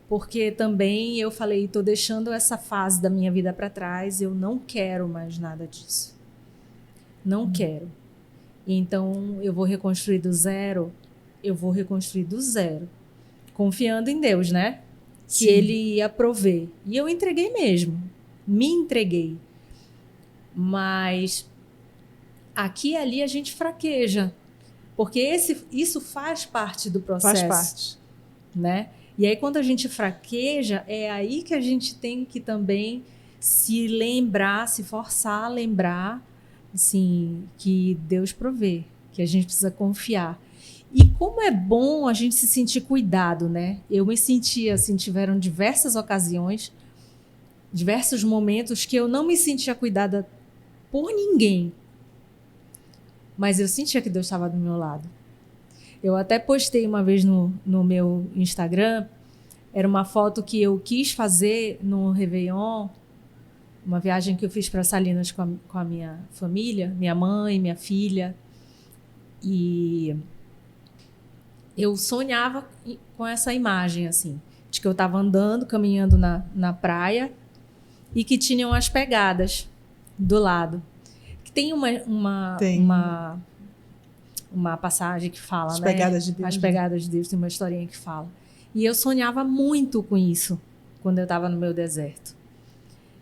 porque também eu falei, estou deixando essa fase da minha vida para trás, eu não quero mais nada disso, não quero. Então, eu vou reconstruir do zero, confiando em Deus, né? Sim. Que Ele ia prover. E eu entreguei mesmo, me entreguei. Mas aqui e ali a gente fraqueja, porque isso faz parte do processo. Faz parte. Né? E aí, quando a gente fraqueja, é aí que a gente tem que também se lembrar, se forçar a lembrar, assim, que Deus provê, que a gente precisa confiar. E como é bom a gente se sentir cuidado, né? Eu me senti assim, tiveram diversas ocasiões, diversos momentos que eu não me sentia cuidada por ninguém, mas eu sentia que Deus estava do meu lado. Eu até postei uma vez no meu Instagram, era uma foto que eu quis fazer no Réveillon, uma viagem que eu fiz para Salinas com a minha família, minha mãe, minha filha, e eu sonhava com essa imagem, assim, de que eu estava andando, caminhando na praia e que tinham as pegadas do lado. Que tem uma passagem que fala, As né? pegadas de Deus. As pegadas de Deus, tem uma historinha que fala. E eu sonhava muito com isso quando eu estava no meu deserto.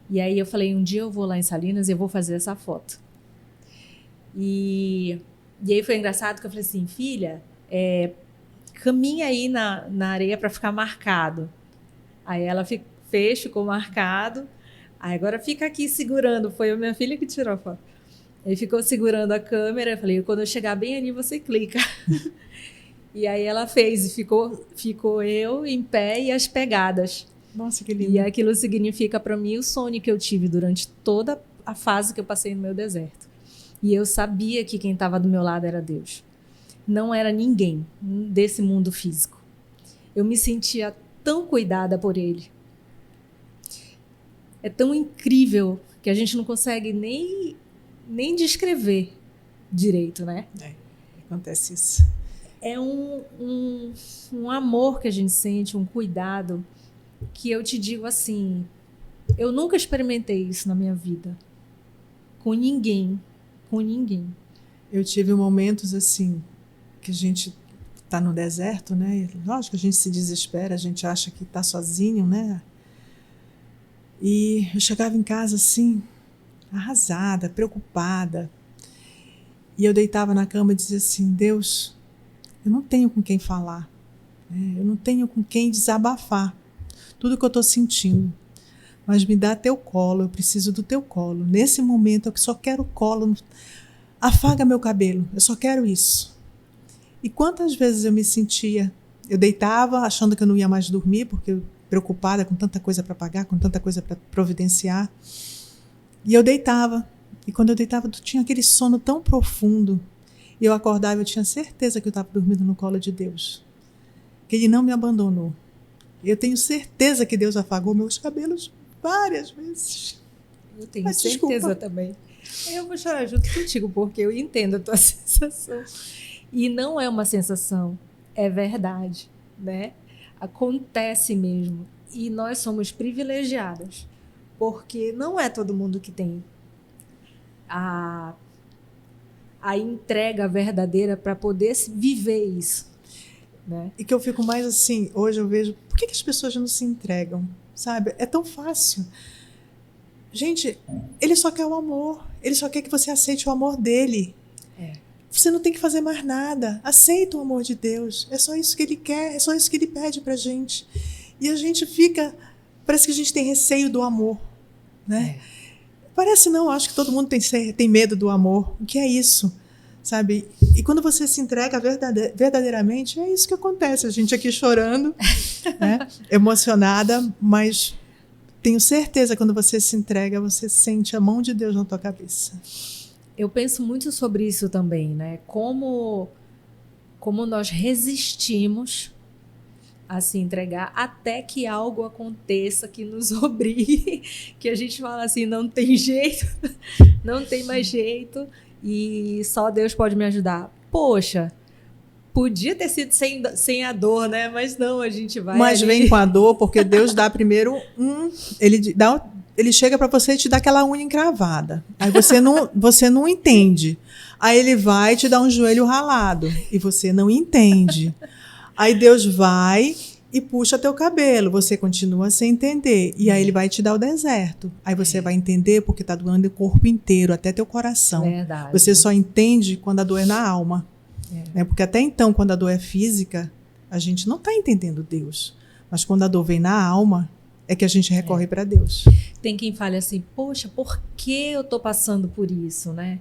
E aí eu falei, um dia eu vou lá em Salinas e eu vou fazer essa foto. E aí foi engraçado que eu falei assim, filha, caminha aí na areia para ficar marcado. Aí ela ficou marcado. Aí agora fica aqui segurando. Foi a minha filha que tirou a foto. Ele ficou segurando a câmera. Eu falei, quando eu chegar bem ali, você clica. E aí ela fez. E ficou eu em pé e as pegadas. Nossa, que lindo. E aquilo significa para mim o sonho que eu tive durante toda a fase que eu passei no meu deserto. E eu sabia que quem estava do meu lado era Deus. Não era ninguém desse mundo físico. Eu me sentia tão cuidada por Ele. É tão incrível que a gente não consegue nem descrever direito, né? Acontece isso. É um amor que a gente sente, um cuidado, que eu te digo assim, eu nunca experimentei isso na minha vida. Com ninguém. Eu tive momentos assim, que a gente está no deserto, né? E, lógico, a gente se desespera, a gente acha que está sozinho, né? E eu chegava em casa assim, arrasada, preocupada. E eu deitava na cama e dizia assim, Deus, eu não tenho com quem falar, né? Eu não tenho com quem desabafar tudo que eu estou sentindo. Mas me dá teu colo, eu preciso do teu colo. Nesse momento eu só quero colo, afaga meu cabelo, eu só quero isso. E quantas vezes eu me sentia Eu deitava achando que eu não ia mais dormir, porque eu preocupada com tanta coisa para pagar, com tanta coisa para providenciar. E eu deitava. E quando eu deitava, eu tinha aquele sono tão profundo. E eu acordava, eu tinha certeza que eu estava dormindo no colo de Deus. Que Ele não me abandonou. Eu tenho certeza que Deus afagou meus cabelos várias vezes. Eu tenho Mas certeza desculpa. também. Eu vou chorar junto contigo, porque eu entendo a tua sensação. E não é uma sensação, é verdade, né? Acontece mesmo. E nós somos privilegiadas, porque não é todo mundo que tem a entrega verdadeira para poder viver isso, né? E que eu fico mais assim, hoje eu vejo, por que as pessoas não se entregam? Sabe? É tão fácil. Gente, Ele só quer o amor. Ele só quer que você aceite o amor dele. Você não tem que fazer mais nada. Aceita o amor de Deus. É só isso que Ele quer, é só isso que Ele pede pra gente. E a gente fica, parece que a gente tem receio do amor, né? Parece não, acho que todo mundo tem medo do amor. O que é isso? Sabe? E quando você se entrega verdadeiramente, é isso que acontece. A gente aqui chorando, né? Emocionada, mas tenho certeza que quando você se entrega, você sente a mão de Deus na tua cabeça. Eu penso muito sobre isso também, né? Como nós resistimos a se entregar até que algo aconteça que nos obrigue, que a gente fala assim, não tem jeito, não tem mais jeito e só Deus pode me ajudar. Poxa, podia ter sido sem a dor, né? Mas não, a gente vai. Mas ali... vem com a dor, porque Deus dá primeiro ele chega para você e te dá aquela unha encravada. Aí você não entende. Aí ele vai te dar um joelho ralado e você não entende. Aí Deus vai e puxa teu cabelo, você continua sem entender. E aí ele vai te dar o deserto. Aí você vai entender porque está doendo o corpo inteiro, até teu coração. Verdade. Você só entende quando a dor é na alma. Né? Porque até então, quando a dor é física, a gente não está entendendo Deus. Mas quando a dor vem na alma, é que a gente recorre para Deus. Tem quem fale assim, poxa, por que eu estou passando por isso, né?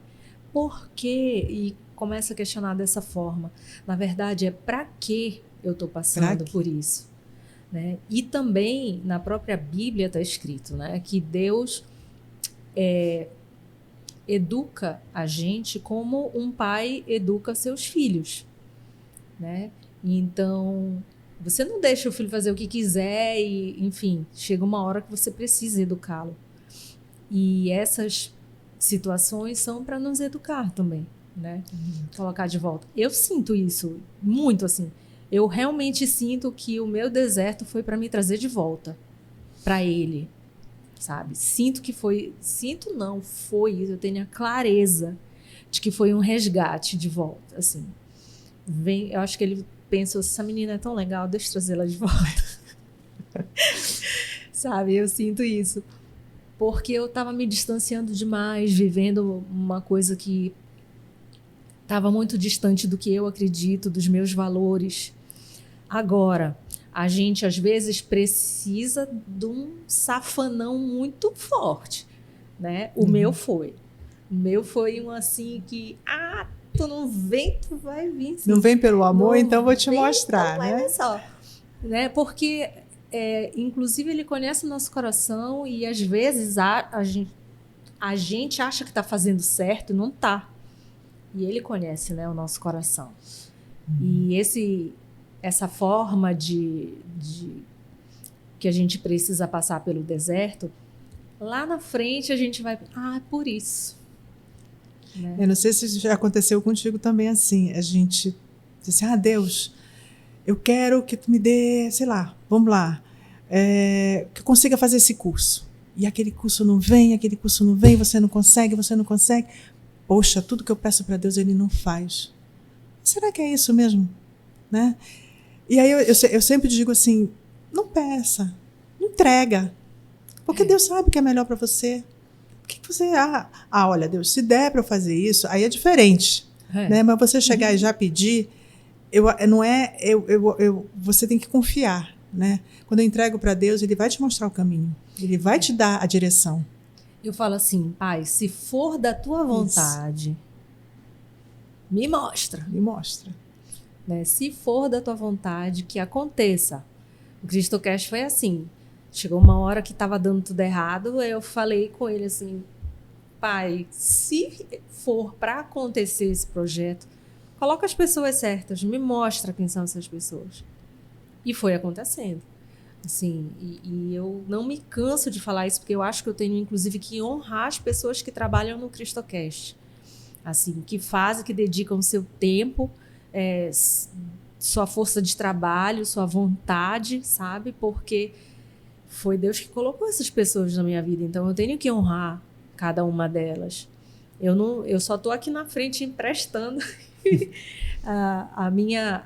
Por quê? E começa a questionar dessa forma. Na verdade, é para que eu estou passando por isso, né? E também na própria Bíblia está escrito, né, que Deus educa a gente como um pai educa seus filhos, né? Então você não deixa o filho fazer o que quiser e, enfim, chega uma hora que você precisa educá-lo. E essas situações são para nos educar também, né? Colocar de volta. Eu sinto isso muito assim. Eu realmente sinto que o meu deserto foi para me trazer de volta para Ele, sabe? Foi. Eu tenho a clareza de que foi um resgate de volta, assim. Eu acho que Ele pensou, essa menina é tão legal, deixa eu trazê-la de volta. Sabe? Eu sinto isso. Porque eu estava me distanciando demais, vivendo uma coisa que estava muito distante do que eu acredito, dos meus valores. Agora, a gente às vezes precisa de um safanão muito forte, né? O meu foi um assim que, tu não vem, tu vai vir. Sim. Não vem pelo amor, então vou te mostrar, então, né? Olha só, né? Porque inclusive ele conhece o nosso coração e às vezes a gente acha que está fazendo certo e não está. E ele conhece, né, o nosso coração. E essa forma de que a gente precisa passar pelo deserto, lá na frente a gente vai... por isso. Né? Eu não sei se já aconteceu contigo também assim. A gente diz assim, Deus, eu quero que tu me dê, sei lá, vamos lá, que eu consiga fazer esse curso. E aquele curso não vem, você não consegue. Poxa, tudo que eu peço para Deus, Ele não faz. Será que é isso mesmo? Né? E aí eu sempre digo assim, não peça, entrega. Porque Deus sabe o que é melhor para você. Por que você... olha, Deus, se der para eu fazer isso, aí é diferente. Né? Mas você chegar e já pedir, você tem que confiar. Né? Quando eu entrego para Deus, Ele vai te mostrar o caminho. Ele vai te dar a direção. Eu falo assim, Pai, se for da tua vontade, me mostra. Me mostra. né? Se for da tua vontade, que aconteça. O CristoCast foi assim. Chegou uma hora que estava dando tudo errado, eu falei com ele assim, pai, se for para acontecer esse projeto, coloca as pessoas certas, me mostra quem são essas pessoas. E foi acontecendo. Assim, e eu não me canso de falar isso, porque eu acho que eu tenho, inclusive, que honrar as pessoas que trabalham no CristoCast. Assim, que fazem, que dedicam seu tempo, sua força de trabalho, sua vontade, sabe? Porque foi Deus que colocou essas pessoas na minha vida. Então, eu tenho que honrar cada uma delas. Eu só estou aqui na frente emprestando a minha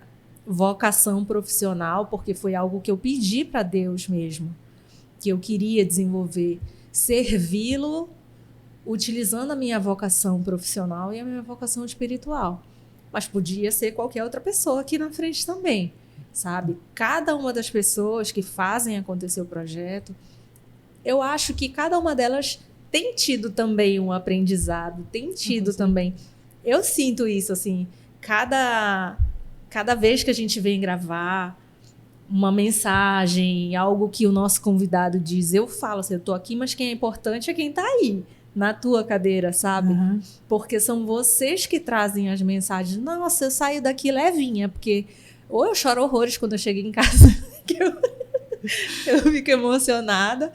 vocação profissional, porque foi algo que eu pedi para Deus mesmo, que eu queria desenvolver, servi-lo utilizando a minha vocação profissional e a minha vocação espiritual. Mas podia ser qualquer outra pessoa aqui na frente também, sabe? Cada uma das pessoas que fazem acontecer o projeto, eu acho que cada uma delas tem tido também um aprendizado, tem tido também. Eu sinto isso, assim, cada vez que a gente vem gravar uma mensagem, algo que o nosso convidado diz, eu falo assim, eu tô aqui, mas quem é importante é quem tá aí, na tua cadeira, sabe? Uhum. Porque são vocês que trazem as mensagens. Nossa, eu saio daqui levinha, porque ou eu choro horrores quando eu chego em casa, que eu fico emocionada,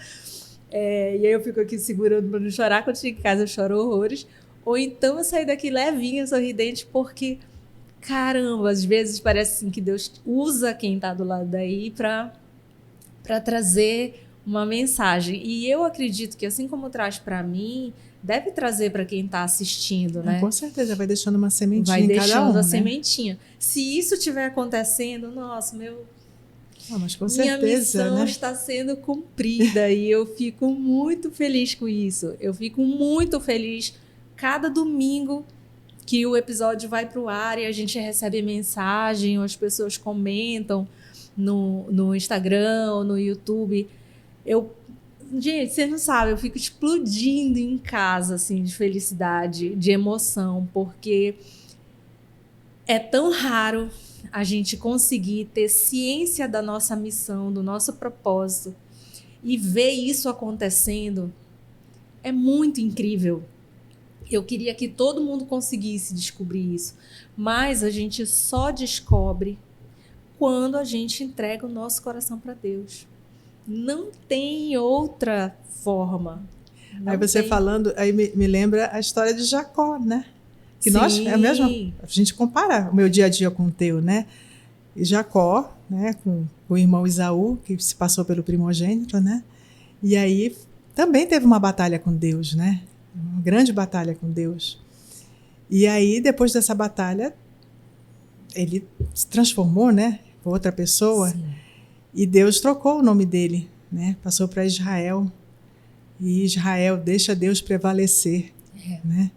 e aí eu fico aqui segurando para não chorar, quando eu chego em casa eu choro horrores, ou então eu saio daqui levinha, sorridente, porque caramba, às vezes parece assim que Deus usa quem está do lado daí para trazer uma mensagem. E eu acredito que assim como traz para mim, deve trazer para quem está assistindo, né? Com certeza, vai deixando uma sementinha vai em cada deixando um, a né? sementinha. Se isso estiver acontecendo, nossa, mas com minha certeza, missão né? está sendo cumprida e eu fico muito feliz com isso. Eu fico muito feliz cada domingo que o episódio vai para o ar e a gente recebe mensagem, ou as pessoas comentam no Instagram ou no YouTube. Gente, vocês não sabem, eu fico explodindo em casa, assim, de felicidade, de emoção, porque é tão raro a gente conseguir ter ciência da nossa missão, do nosso propósito, e ver isso acontecendo. É muito incrível. Eu queria que todo mundo conseguisse descobrir isso, mas a gente só descobre quando a gente entrega o nosso coração para Deus. Não tem outra forma. Aí você falando, aí me lembra a história de Jacó, né? Que Sim. nós, é a mesma, a gente compara o meu dia a dia com o teu, né? E Jacó, né, com o irmão Esaú, que se passou pelo primogênito, né? E aí também teve uma batalha com Deus, né? Uma grande batalha com Deus. E aí, depois dessa batalha, ele se transformou, né? Por outra pessoa. Sim. E Deus trocou o nome dele, né? Passou para Israel. E Israel deixa Deus prevalecer, né?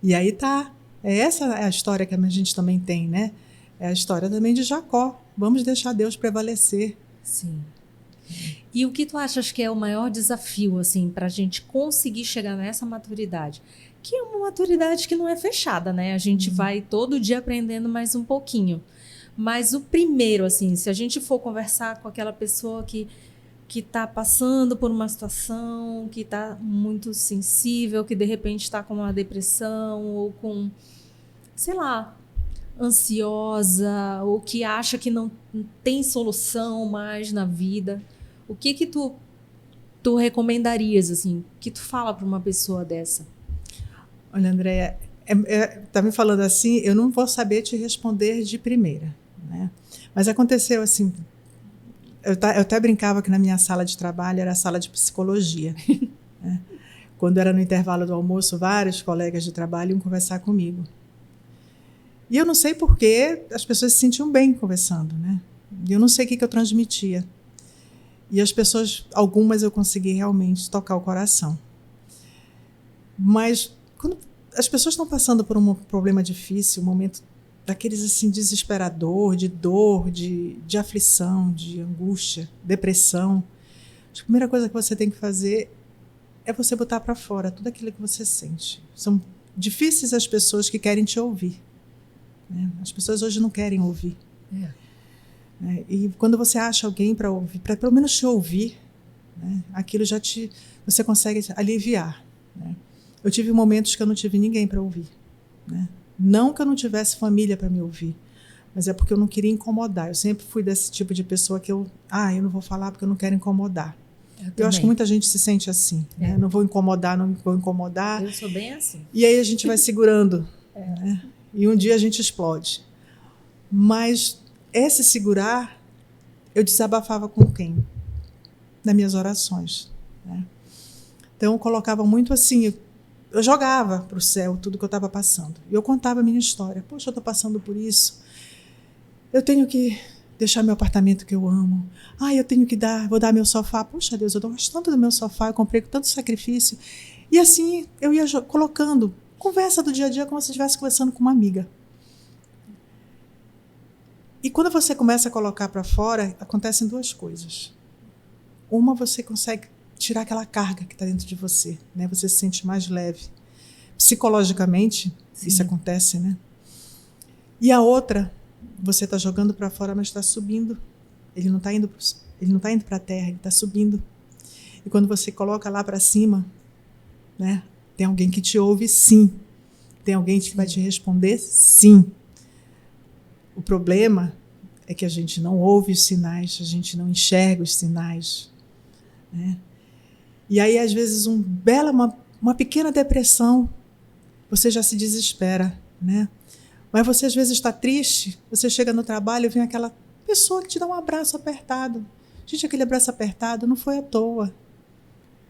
E aí tá. Essa é a história que a gente também tem, né? É a história também de Jacó. Vamos deixar Deus prevalecer. Sim. E o que tu achas que é o maior desafio, assim, para a gente conseguir chegar nessa maturidade? Que é uma maturidade que não é fechada, né? A gente vai todo dia aprendendo mais um pouquinho. Mas o primeiro, assim, se a gente for conversar com aquela pessoa que está passando por uma situação, que está muito sensível, que de repente está com uma depressão ou com, sei lá, ansiosa, ou que acha que não tem solução mais na vida, o que tu recomendarias, assim? O que tu fala para uma pessoa dessa? Olha, Andréia, tá me falando assim, eu não vou saber te responder de primeira, né? Mas aconteceu assim, eu até brincava que na minha sala de trabalho era a sala de psicologia, né? Quando era no intervalo do almoço, vários colegas de trabalho iam conversar comigo. E eu não sei por que as pessoas se sentiam bem conversando, né? E eu não sei o que eu transmitia. E as pessoas, algumas eu consegui realmente tocar o coração. Mas quando as pessoas estão passando por um problema difícil, um momento daqueles assim desesperador, de dor, de aflição, de angústia, depressão, a primeira coisa que você tem que fazer é você botar para fora tudo aquilo que você sente. São difíceis as pessoas que querem te ouvir, né? As pessoas hoje não querem ouvir. E quando você acha alguém para ouvir, para pelo menos te ouvir, né, aquilo você consegue aliviar. Né? Eu tive momentos que eu não tive ninguém para ouvir. Né? Não que eu não tivesse família para me ouvir, mas é porque eu não queria incomodar. Eu sempre fui desse tipo de pessoa que eu não vou falar porque eu não quero incomodar. Eu acho que muita gente se sente assim. Né? Não vou incomodar, não vou incomodar. Eu sou bem assim. E aí a gente vai segurando. Né? E um dia a gente explode. Mas esse segurar, eu desabafava com quem? Nas minhas orações. Né? Então eu colocava muito assim, eu jogava para o céu tudo que eu estava passando. E eu contava a minha história. Poxa, eu estou passando por isso. Eu tenho que deixar meu apartamento que eu amo. Eu tenho que vou dar meu sofá. Poxa Deus, eu gosto tanto do meu sofá, eu comprei com tanto sacrifício. E assim, eu ia colocando conversa do dia a dia como se estivesse conversando com uma amiga. E quando você começa a colocar para fora, acontecem duas coisas. Uma, você consegue tirar aquela carga que está dentro de você, né? Você se sente mais leve. Psicologicamente, sim, isso acontece, né? E a outra, você está jogando para fora, mas está subindo. Ele não está indo para a terra, ele está subindo. E quando você coloca lá para cima, né? Tem alguém que te ouve, sim. Tem alguém que vai te responder, sim. O problema é que a gente não ouve os sinais, a gente não enxerga os sinais. Né? E aí, às vezes, uma pequena depressão, você já se desespera. Né? Mas você, às vezes, está triste, você chega no trabalho e vem aquela pessoa que te dá um abraço apertado. Gente, aquele abraço apertado não foi à toa.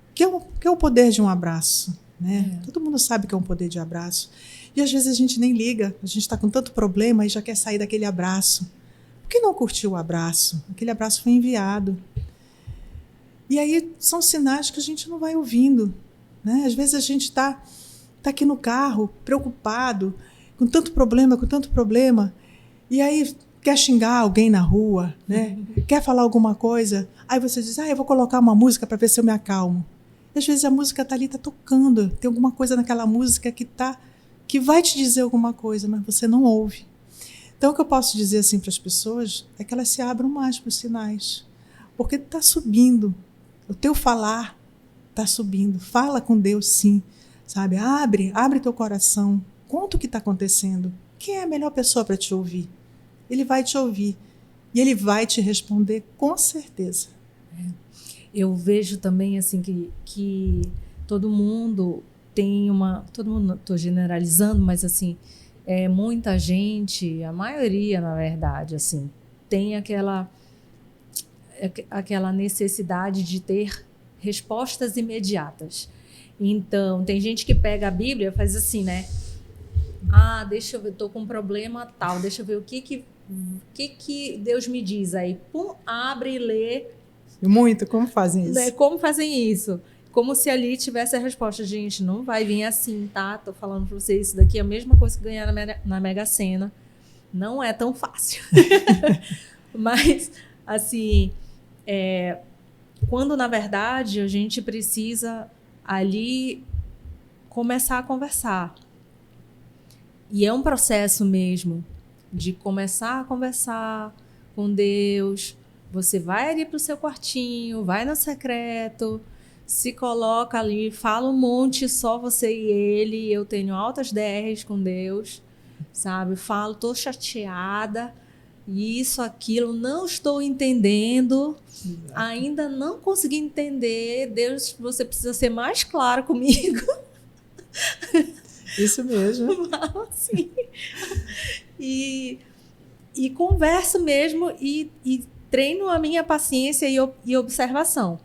O que é o poder de um abraço? Né? Todo mundo sabe que é um poder de abraço. E às vezes a gente nem liga, a gente está com tanto problema e já quer sair daquele abraço. Por que não curtiu o abraço? Aquele abraço foi enviado. E aí são sinais que a gente não vai ouvindo. Né? Às vezes a gente está aqui no carro, preocupado, com tanto problema, e aí quer xingar alguém na rua, né? Quer falar alguma coisa, aí você diz, eu vou colocar uma música para ver se eu me acalmo. E às vezes a música está ali, está tocando, tem alguma coisa naquela música que vai te dizer alguma coisa, mas você não ouve. Então, o que eu posso dizer assim para as pessoas é que elas se abram mais para os sinais, porque está subindo, o teu falar está subindo, fala com Deus sim, sabe? Abre teu coração, conta o que está acontecendo. Quem é a melhor pessoa para te ouvir? Ele vai te ouvir e ele vai te responder com certeza. Eu vejo também assim que todo mundo tem todo mundo, estou generalizando, mas assim, muita gente, a maioria, na verdade, assim, tem aquela necessidade de ter respostas imediatas. Então, tem gente que pega a Bíblia e faz assim, né? Deixa eu ver, estou com um problema tal, deixa eu ver o que Deus me diz. Aí, pum, abre e lê. Como fazem isso? Né? Como fazem isso? Como se ali tivesse a resposta. Gente, não vai vir assim, tá? Tô falando para vocês, isso daqui é a mesma coisa que ganhar na Mega Sena. Não é tão fácil. Mas, assim, quando, na verdade, a gente precisa ali começar a conversar. E é um processo mesmo de começar a conversar com Deus. Você vai ali para o seu quartinho, vai no secreto, se coloca ali, fala um monte, só você e ele. Eu tenho altas DRs com Deus, sabe? Falo, estou chateada, isso, aquilo, não estou entendendo, ainda não consegui entender. Deus, você precisa ser mais claro comigo. Isso mesmo. Sim. E converso mesmo e treino a minha paciência e observação.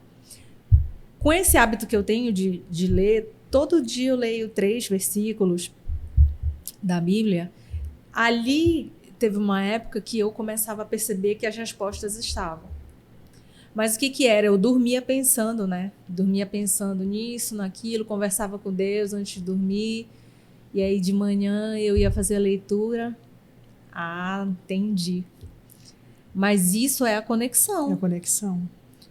Com esse hábito que eu tenho de ler, todo dia eu leio 3 versículos da Bíblia. Ali teve uma época que eu começava a perceber que as respostas estavam. Mas o que era? Eu dormia pensando, né? Dormia pensando nisso, naquilo, conversava com Deus antes de dormir. E aí de manhã eu ia fazer a leitura. Entendi. Mas isso é a conexão. É a conexão.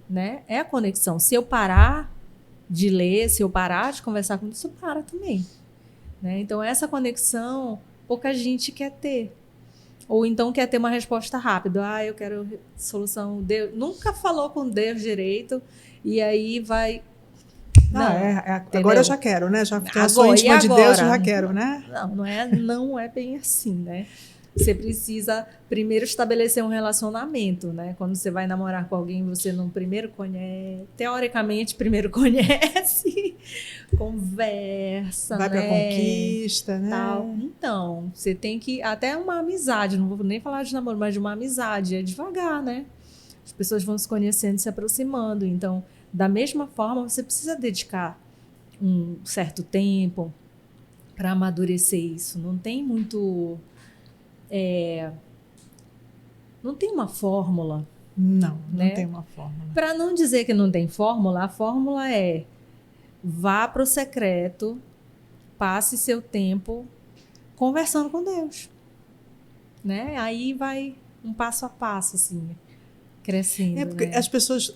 Né? É a conexão. Se eu parar de ler, se eu parar de conversar com isso, para também. Né? Então, essa conexão, pouca gente quer ter. Ou então quer ter uma resposta rápida. Ah, eu quero solução. Deus nunca falou com Deus direito e aí vai... Não, agora eu já quero, né? Já agora, sou íntima de Deus, já quero, né? Não é bem assim, né? Você precisa primeiro estabelecer um relacionamento, né? Quando você vai namorar com alguém, você não primeiro conhece, teoricamente, primeiro conhece, conversa, vai né? pra conquista, né? Tal. Então, você tem que, até uma amizade, não vou nem falar de namoro, mas de uma amizade, é devagar, né? As pessoas vão se conhecendo, se aproximando, então, da mesma forma, você precisa dedicar um certo tempo para amadurecer isso. Não tem muito... não tem uma fórmula. Não né? tem uma fórmula. Para não dizer que não tem fórmula, a fórmula é: vá para o secreto, passe seu tempo conversando com Deus. Né? Aí vai um passo a passo, assim, crescendo. Porque né? as pessoas...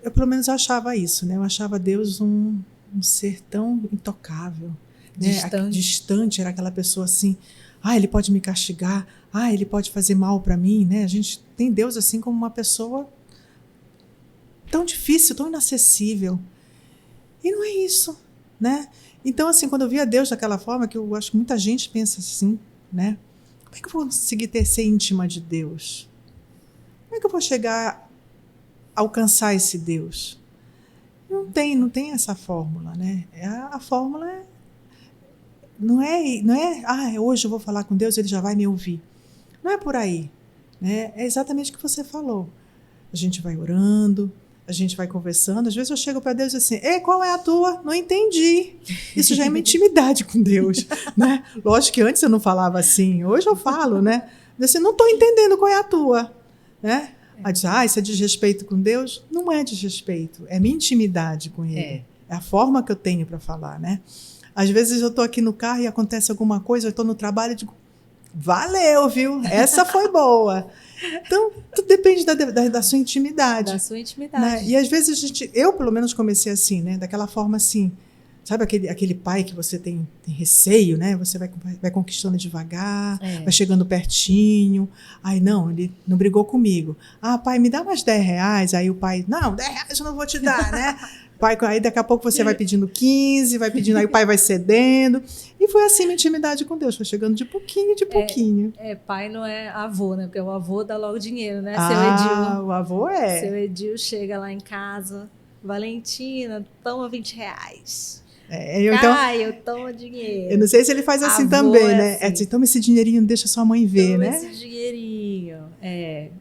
eu, pelo menos, achava isso, né? Eu achava Deus um ser tão intocável. Né? Distante, era aquela pessoa assim... ele pode me castigar. Ele pode fazer mal para mim, né? A gente tem Deus assim como uma pessoa tão difícil, tão inacessível. E não é isso, né? Então, assim, quando eu via Deus daquela forma, que eu acho que muita gente pensa assim, né? Como é que eu vou conseguir ser íntima de Deus? Como é que eu vou chegar a alcançar esse Deus? Não tem essa fórmula, né? A fórmula não é hoje eu vou falar com Deus, ele já vai me ouvir. Não é por aí. Né? É exatamente o que você falou. A gente vai orando, a gente vai conversando. Às vezes eu chego para Deus assim, qual é a tua? Não entendi. Isso já é uma intimidade com Deus. Né? Lógico que antes eu não falava assim, hoje eu falo, né? Eu assim, não estou entendendo qual é a tua. Né? Aí diz, isso é desrespeito com Deus? Não é desrespeito, é minha intimidade com Ele. É a forma que eu tenho para falar, né? Às vezes eu estou aqui no carro e acontece alguma coisa, eu estou no trabalho e digo, valeu, viu? Essa foi boa. Então, tudo depende da sua intimidade. Da sua intimidade. Né? E às vezes eu pelo menos comecei assim, né? Daquela forma assim, sabe aquele pai que você tem receio, né? Você vai conquistando devagar, vai chegando pertinho. Não, ele não brigou comigo. Pai, me dá mais R$10. Aí o pai, não, R$10 eu não vou te dar, né? Pai, aí daqui a pouco você vai pedindo 15, vai pedindo, aí o pai vai cedendo. E foi assim minha intimidade com Deus, foi chegando de pouquinho, de pouquinho. Pai não é avô, né? Porque o avô dá logo dinheiro, né? Seu Edil. O avô é. Seu Edil chega lá em casa, Valentina, toma R$20. Caio, toma dinheiro. Eu não sei se ele faz assim também, né? Assim, toma esse dinheirinho, deixa sua mãe ver, toma né? Esse dinheirinho.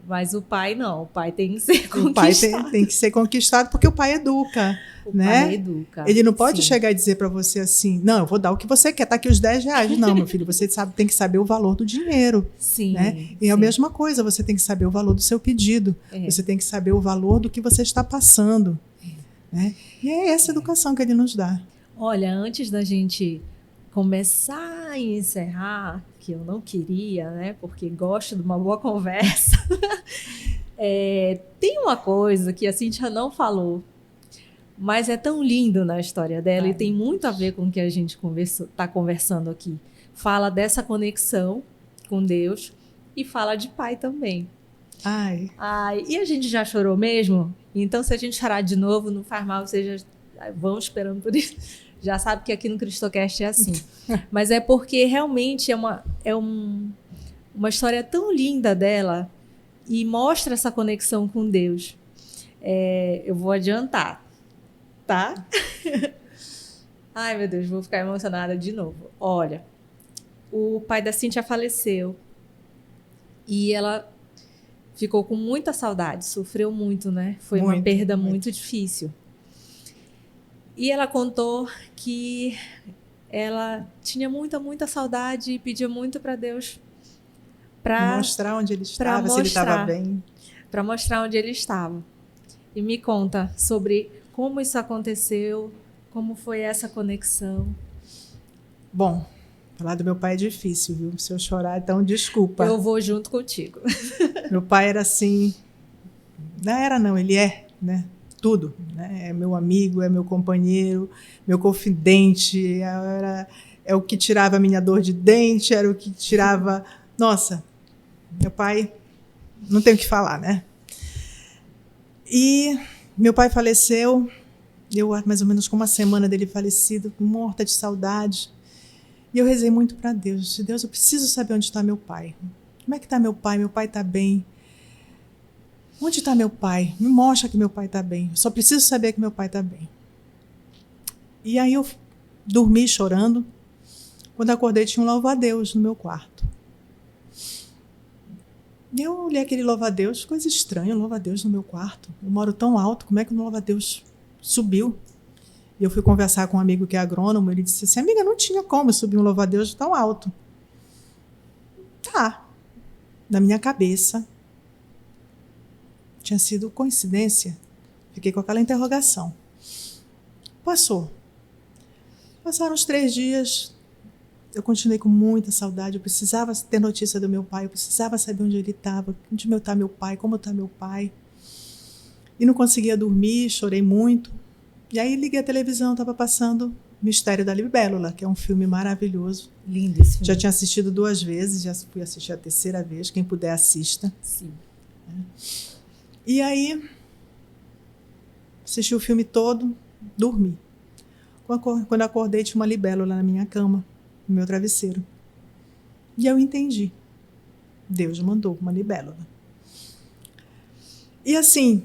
Mas o pai não, o pai tem que ser conquistado. O pai tem que ser conquistado porque o pai educa. O né? pai educa. Ele não pode chegar e dizer para você assim, não, eu vou dar o que você quer, tá aqui os R$10. Não, meu filho, você tem que saber o valor do dinheiro. Sim. Né? E é a mesma coisa, você tem que saber o valor do seu pedido. Você tem que saber o valor do que você está passando. Né? E é essa educação que ele nos dá. Olha, antes da gente começar e encerrar, que eu não queria, né? Porque gosto de uma boa conversa. Tem uma coisa que a Cíntia não falou, mas é tão lindo na história dela e tem muito a ver com o que a gente está conversando aqui. Fala dessa conexão com Deus e fala de pai também. E a gente já chorou mesmo? Então, se a gente chorar de novo, não faz mal, vocês já vão esperando por isso. Já sabe que aqui no Cristocast é assim. Mas é porque realmente é uma história tão linda dela e mostra essa conexão com Deus. Eu vou adiantar, tá? Ai, meu Deus, vou ficar emocionada de novo. Olha, o pai da Cíntia faleceu e ela ficou com muita saudade, sofreu muito, né? Foi uma perda muito difícil. E ela contou que ela tinha muita saudade e pedia muito para Deus para mostrar onde ele estava, se ele estava bem. Para mostrar onde ele estava. E me conta sobre como isso aconteceu, como foi essa conexão. Bom, falar do meu pai é difícil, viu? Se eu chorar, então desculpa. Eu vou junto contigo. Meu pai era assim... Não, ele é, né? Tudo, né? É meu amigo, é meu companheiro, meu confidente, é o que tirava a minha dor de dente, era o que tirava... Nossa, Meu pai, não tenho o que falar, né? E meu pai faleceu, eu mais ou menos com uma semana dele falecido, morta de saudade. E eu rezei muito para Deus. Disse, Deus, eu preciso saber onde está meu pai. Como é que está meu pai? Meu pai está bem. Onde está meu pai? Me mostra que meu pai está bem. Eu só preciso saber que meu pai está bem. E aí eu dormi chorando. Quando acordei, tinha um louva-a-Deus no meu quarto. E eu olhei aquele louva-a-Deus, coisa estranha, um louva-a-Deus no meu quarto. Eu moro tão alto, como é que o louva-a-Deus subiu? E eu fui conversar com um amigo que é agrônomo, ele disse assim, amiga, não tinha como subir um louva-a-Deus tão alto. Tá. Na minha cabeça, tinha sido coincidência. Fiquei com aquela interrogação. Passou. Passaram uns 3 dias, eu continuei com muita saudade, eu precisava ter notícia do meu pai, eu precisava saber onde ele estava, onde está meu pai, como está meu pai. E não conseguia dormir, chorei muito. E aí liguei a televisão, estava passando Mistério da Libélula, que é um filme maravilhoso. Lindo esse filme. Já tinha assistido 2 vezes, já fui assistir a 3ª vez, quem puder assista. Sim. E aí, assisti o filme todo, dormi. Quando acordei, tinha uma libélula na minha cama, no meu travesseiro. E eu entendi. Deus mandou uma libélula. E assim,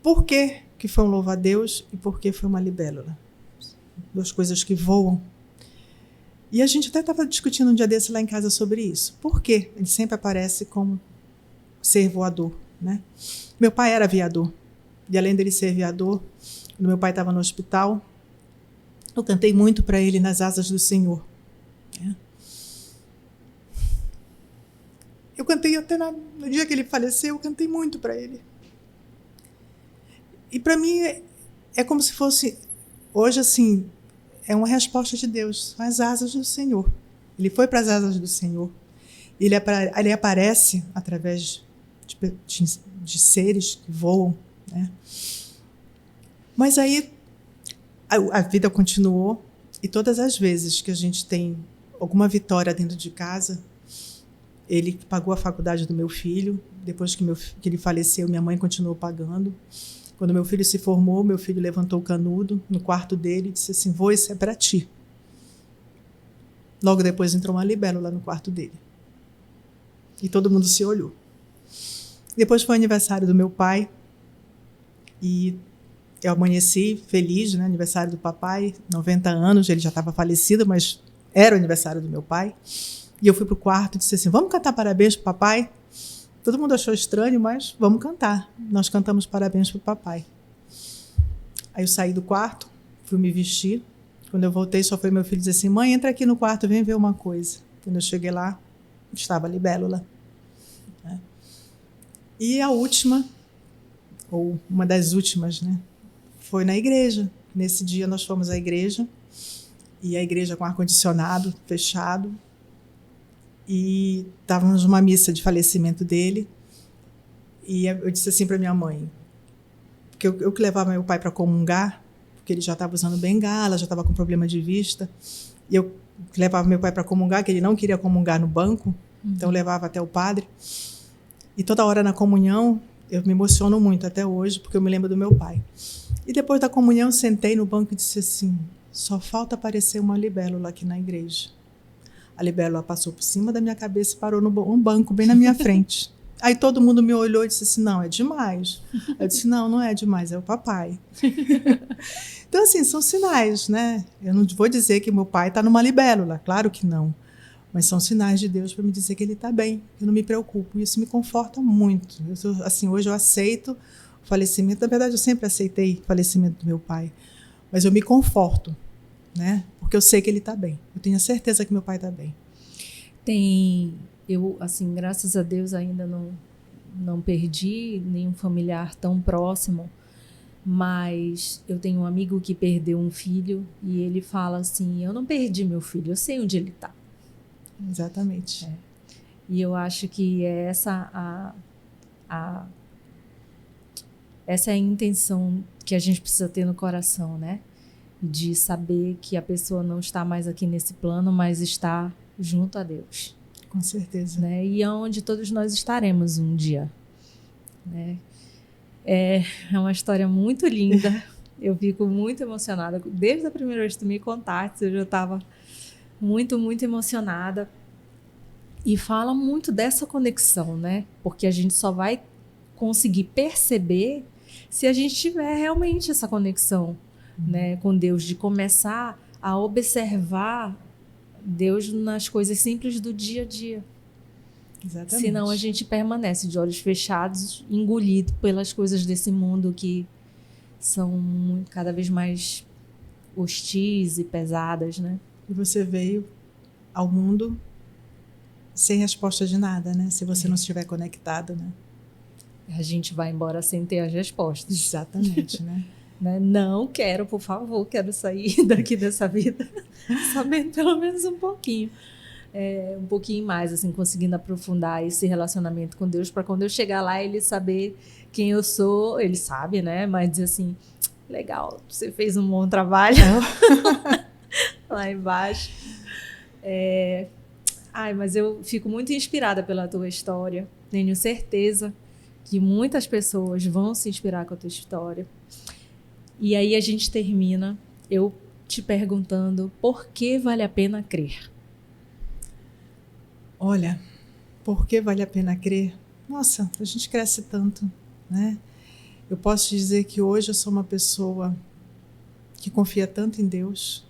por que foi um louva-a-Deus e por que foi uma libélula? 2 coisas que voam. E a gente até estava discutindo um dia desse lá em casa sobre isso. Por que ele sempre aparece como ser voador, né? Meu pai era aviador. E além dele ser aviador, quando meu pai estava no hospital, eu cantei muito para ele nas asas do Senhor. Eu cantei até no dia que ele faleceu, eu cantei muito para ele. E para mim é como se fosse, hoje assim, é uma resposta de Deus, as asas do Senhor. Ele foi para as asas do Senhor. Ele aparece através de seres que voam, né? Mas aí a vida continuou e todas as vezes que a gente tem alguma vitória dentro de casa, ele pagou a faculdade do meu filho. Depois que ele faleceu, minha mãe continuou pagando. Quando meu filho se formou, meu filho levantou o canudo no quarto dele e disse assim, vô, isso é para ti. Logo depois entrou uma libélula no quarto dele. E todo mundo se olhou. Depois foi o aniversário do meu pai e eu amanheci feliz, né? Aniversário do papai, 90 anos, ele já estava falecido, mas era o aniversário do meu pai. E eu fui para o quarto e disse assim, vamos cantar parabéns para o papai? Todo mundo achou estranho, mas vamos cantar. Nós cantamos parabéns para o papai. Aí eu saí do quarto, fui me vestir. Quando eu voltei, só foi meu filho dizer assim, mãe, entra aqui no quarto, vem ver uma coisa. Quando eu cheguei lá, estava a libélula. E a última, ou uma das últimas, né, foi na igreja. Nesse dia nós fomos à igreja, e a igreja com ar-condicionado fechado, e estávamos numa missa de falecimento dele, e eu disse assim para minha mãe, porque eu que levava meu pai para comungar, porque ele já estava usando bengala, já estava com problema de vista, e eu levava meu pai para comungar, que ele não queria comungar no banco, então eu levava até o padre, e toda hora na comunhão, eu me emociono muito até hoje, porque eu me lembro do meu pai. E depois da comunhão, eu sentei no banco e disse assim, só falta aparecer uma libélula aqui na igreja. A libélula passou por cima da minha cabeça e parou num banco bem na minha frente. Aí todo mundo me olhou e disse assim, não, é demais. Eu disse, não é demais, é o papai. Então, assim, são sinais, né? Eu não vou dizer que meu pai está numa libélula, claro que não. Mas são sinais de Deus para me dizer que ele está bem, que eu não me preocupo. Isso me conforta muito. Assim, hoje eu aceito o falecimento. Na verdade, eu sempre aceitei o falecimento do meu pai. Mas eu me conforto, né? Porque eu sei que ele está bem. Eu tenho a certeza que meu pai está bem. Eu, assim, graças a Deus ainda não perdi nenhum familiar tão próximo, mas eu tenho um amigo que perdeu um filho e ele fala assim, eu não perdi meu filho, eu sei onde ele está. Exatamente. E eu acho que é essa é a intenção que a gente precisa ter no coração, né? De saber que a pessoa não está mais aqui nesse plano, mas está junto a Deus. Com certeza. Né? E onde todos nós estaremos um dia. Né? É uma história muito linda. Eu fico muito emocionada. Desde a primeira vez que tu me contaste, eu já estava muito, muito emocionada. E fala muito dessa conexão, né? Porque a gente só vai conseguir perceber se a gente tiver realmente essa conexão, né, com Deus, de começar a observar Deus nas coisas simples do dia a dia. Exatamente. Senão a gente permanece de olhos fechados, engolido pelas coisas desse mundo que são cada vez mais hostis e pesadas, né? E você veio ao mundo sem resposta de nada, né? Se você não estiver conectado, né? A gente vai embora sem ter as respostas. Exatamente, né? Né? Não quero, por favor, quero sair daqui dessa vida sabendo pelo menos um pouquinho. Um pouquinho mais, assim, conseguindo aprofundar esse relacionamento com Deus, para quando eu chegar lá, ele saber quem eu sou. Ele sabe, né? Mas dizer assim, legal, você fez um bom trabalho lá embaixo. Mas eu fico muito inspirada pela tua história. Tenho certeza que muitas pessoas vão se inspirar com a tua história. E aí a gente termina eu te perguntando por que vale a pena crer? Olha, por que vale a pena crer? Nossa, a gente cresce tanto, né? Eu posso te dizer que hoje eu sou uma pessoa que confia tanto em Deus,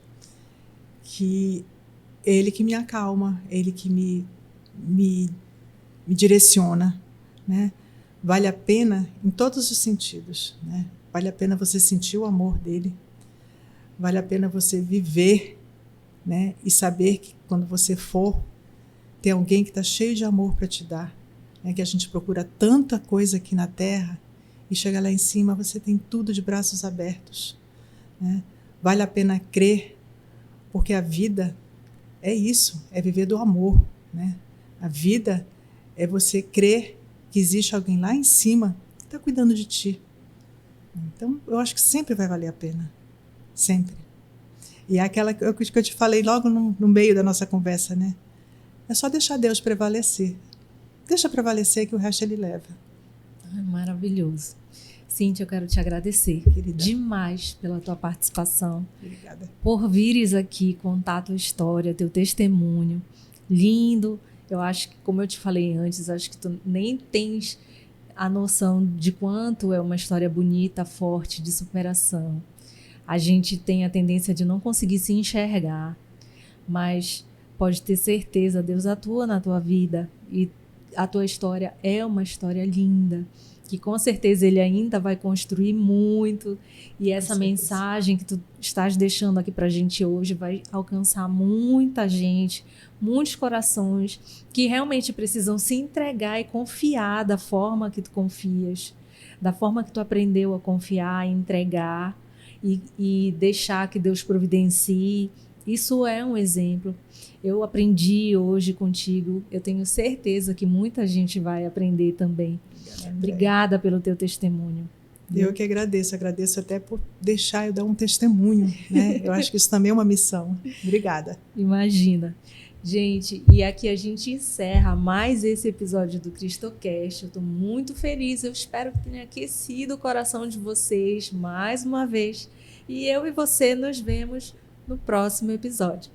que é Ele que me acalma, é Ele que me direciona, né? Vale a pena em todos os sentidos, né? Vale a pena você sentir o amor dele, vale a pena você viver, né? E saber que quando você for, tem alguém que está cheio de amor para te dar, né? Que a gente procura tanta coisa aqui na Terra e chega lá em cima, você tem tudo de braços abertos, né? Vale a pena crer, porque a vida é isso, é viver do amor, né? A vida é você crer que existe alguém lá em cima que está cuidando de ti. Então, eu acho que sempre vai valer a pena. Sempre. E é aquela que eu te falei logo no meio da nossa conversa, né? É só deixar Deus prevalecer. Deixa prevalecer que o resto Ele leva. Maravilhoso. Cíntia, eu quero te agradecer, querida, demais pela tua participação. Obrigada. Por vires aqui contar a tua história, teu testemunho. Lindo. Eu acho que, como eu te falei antes, acho que tu nem tens a noção de quanto é uma história bonita, forte, de superação. A gente tem a tendência de não conseguir se enxergar, mas pode ter certeza, Deus atua na tua vida e a tua história é uma história linda, que com certeza Ele ainda vai construir muito, e essa mensagem que tu estás deixando aqui pra gente hoje vai alcançar muita gente, muitos corações que realmente precisam se entregar e confiar da forma que tu confias, da forma que tu aprendeu a confiar, entregar e deixar que Deus providencie. Isso é um exemplo. Eu aprendi hoje contigo, eu tenho certeza que muita gente vai aprender também. Obrigada pelo teu testemunho. Eu que agradeço até por deixar eu dar um testemunho, né? Eu acho que isso também é uma missão. Obrigada. Imagina. Gente, e aqui a gente encerra mais esse episódio do Cristocast. Eu estou muito feliz, eu espero que tenha aquecido o coração de vocês mais uma vez. E eu e você nos vemos no próximo episódio.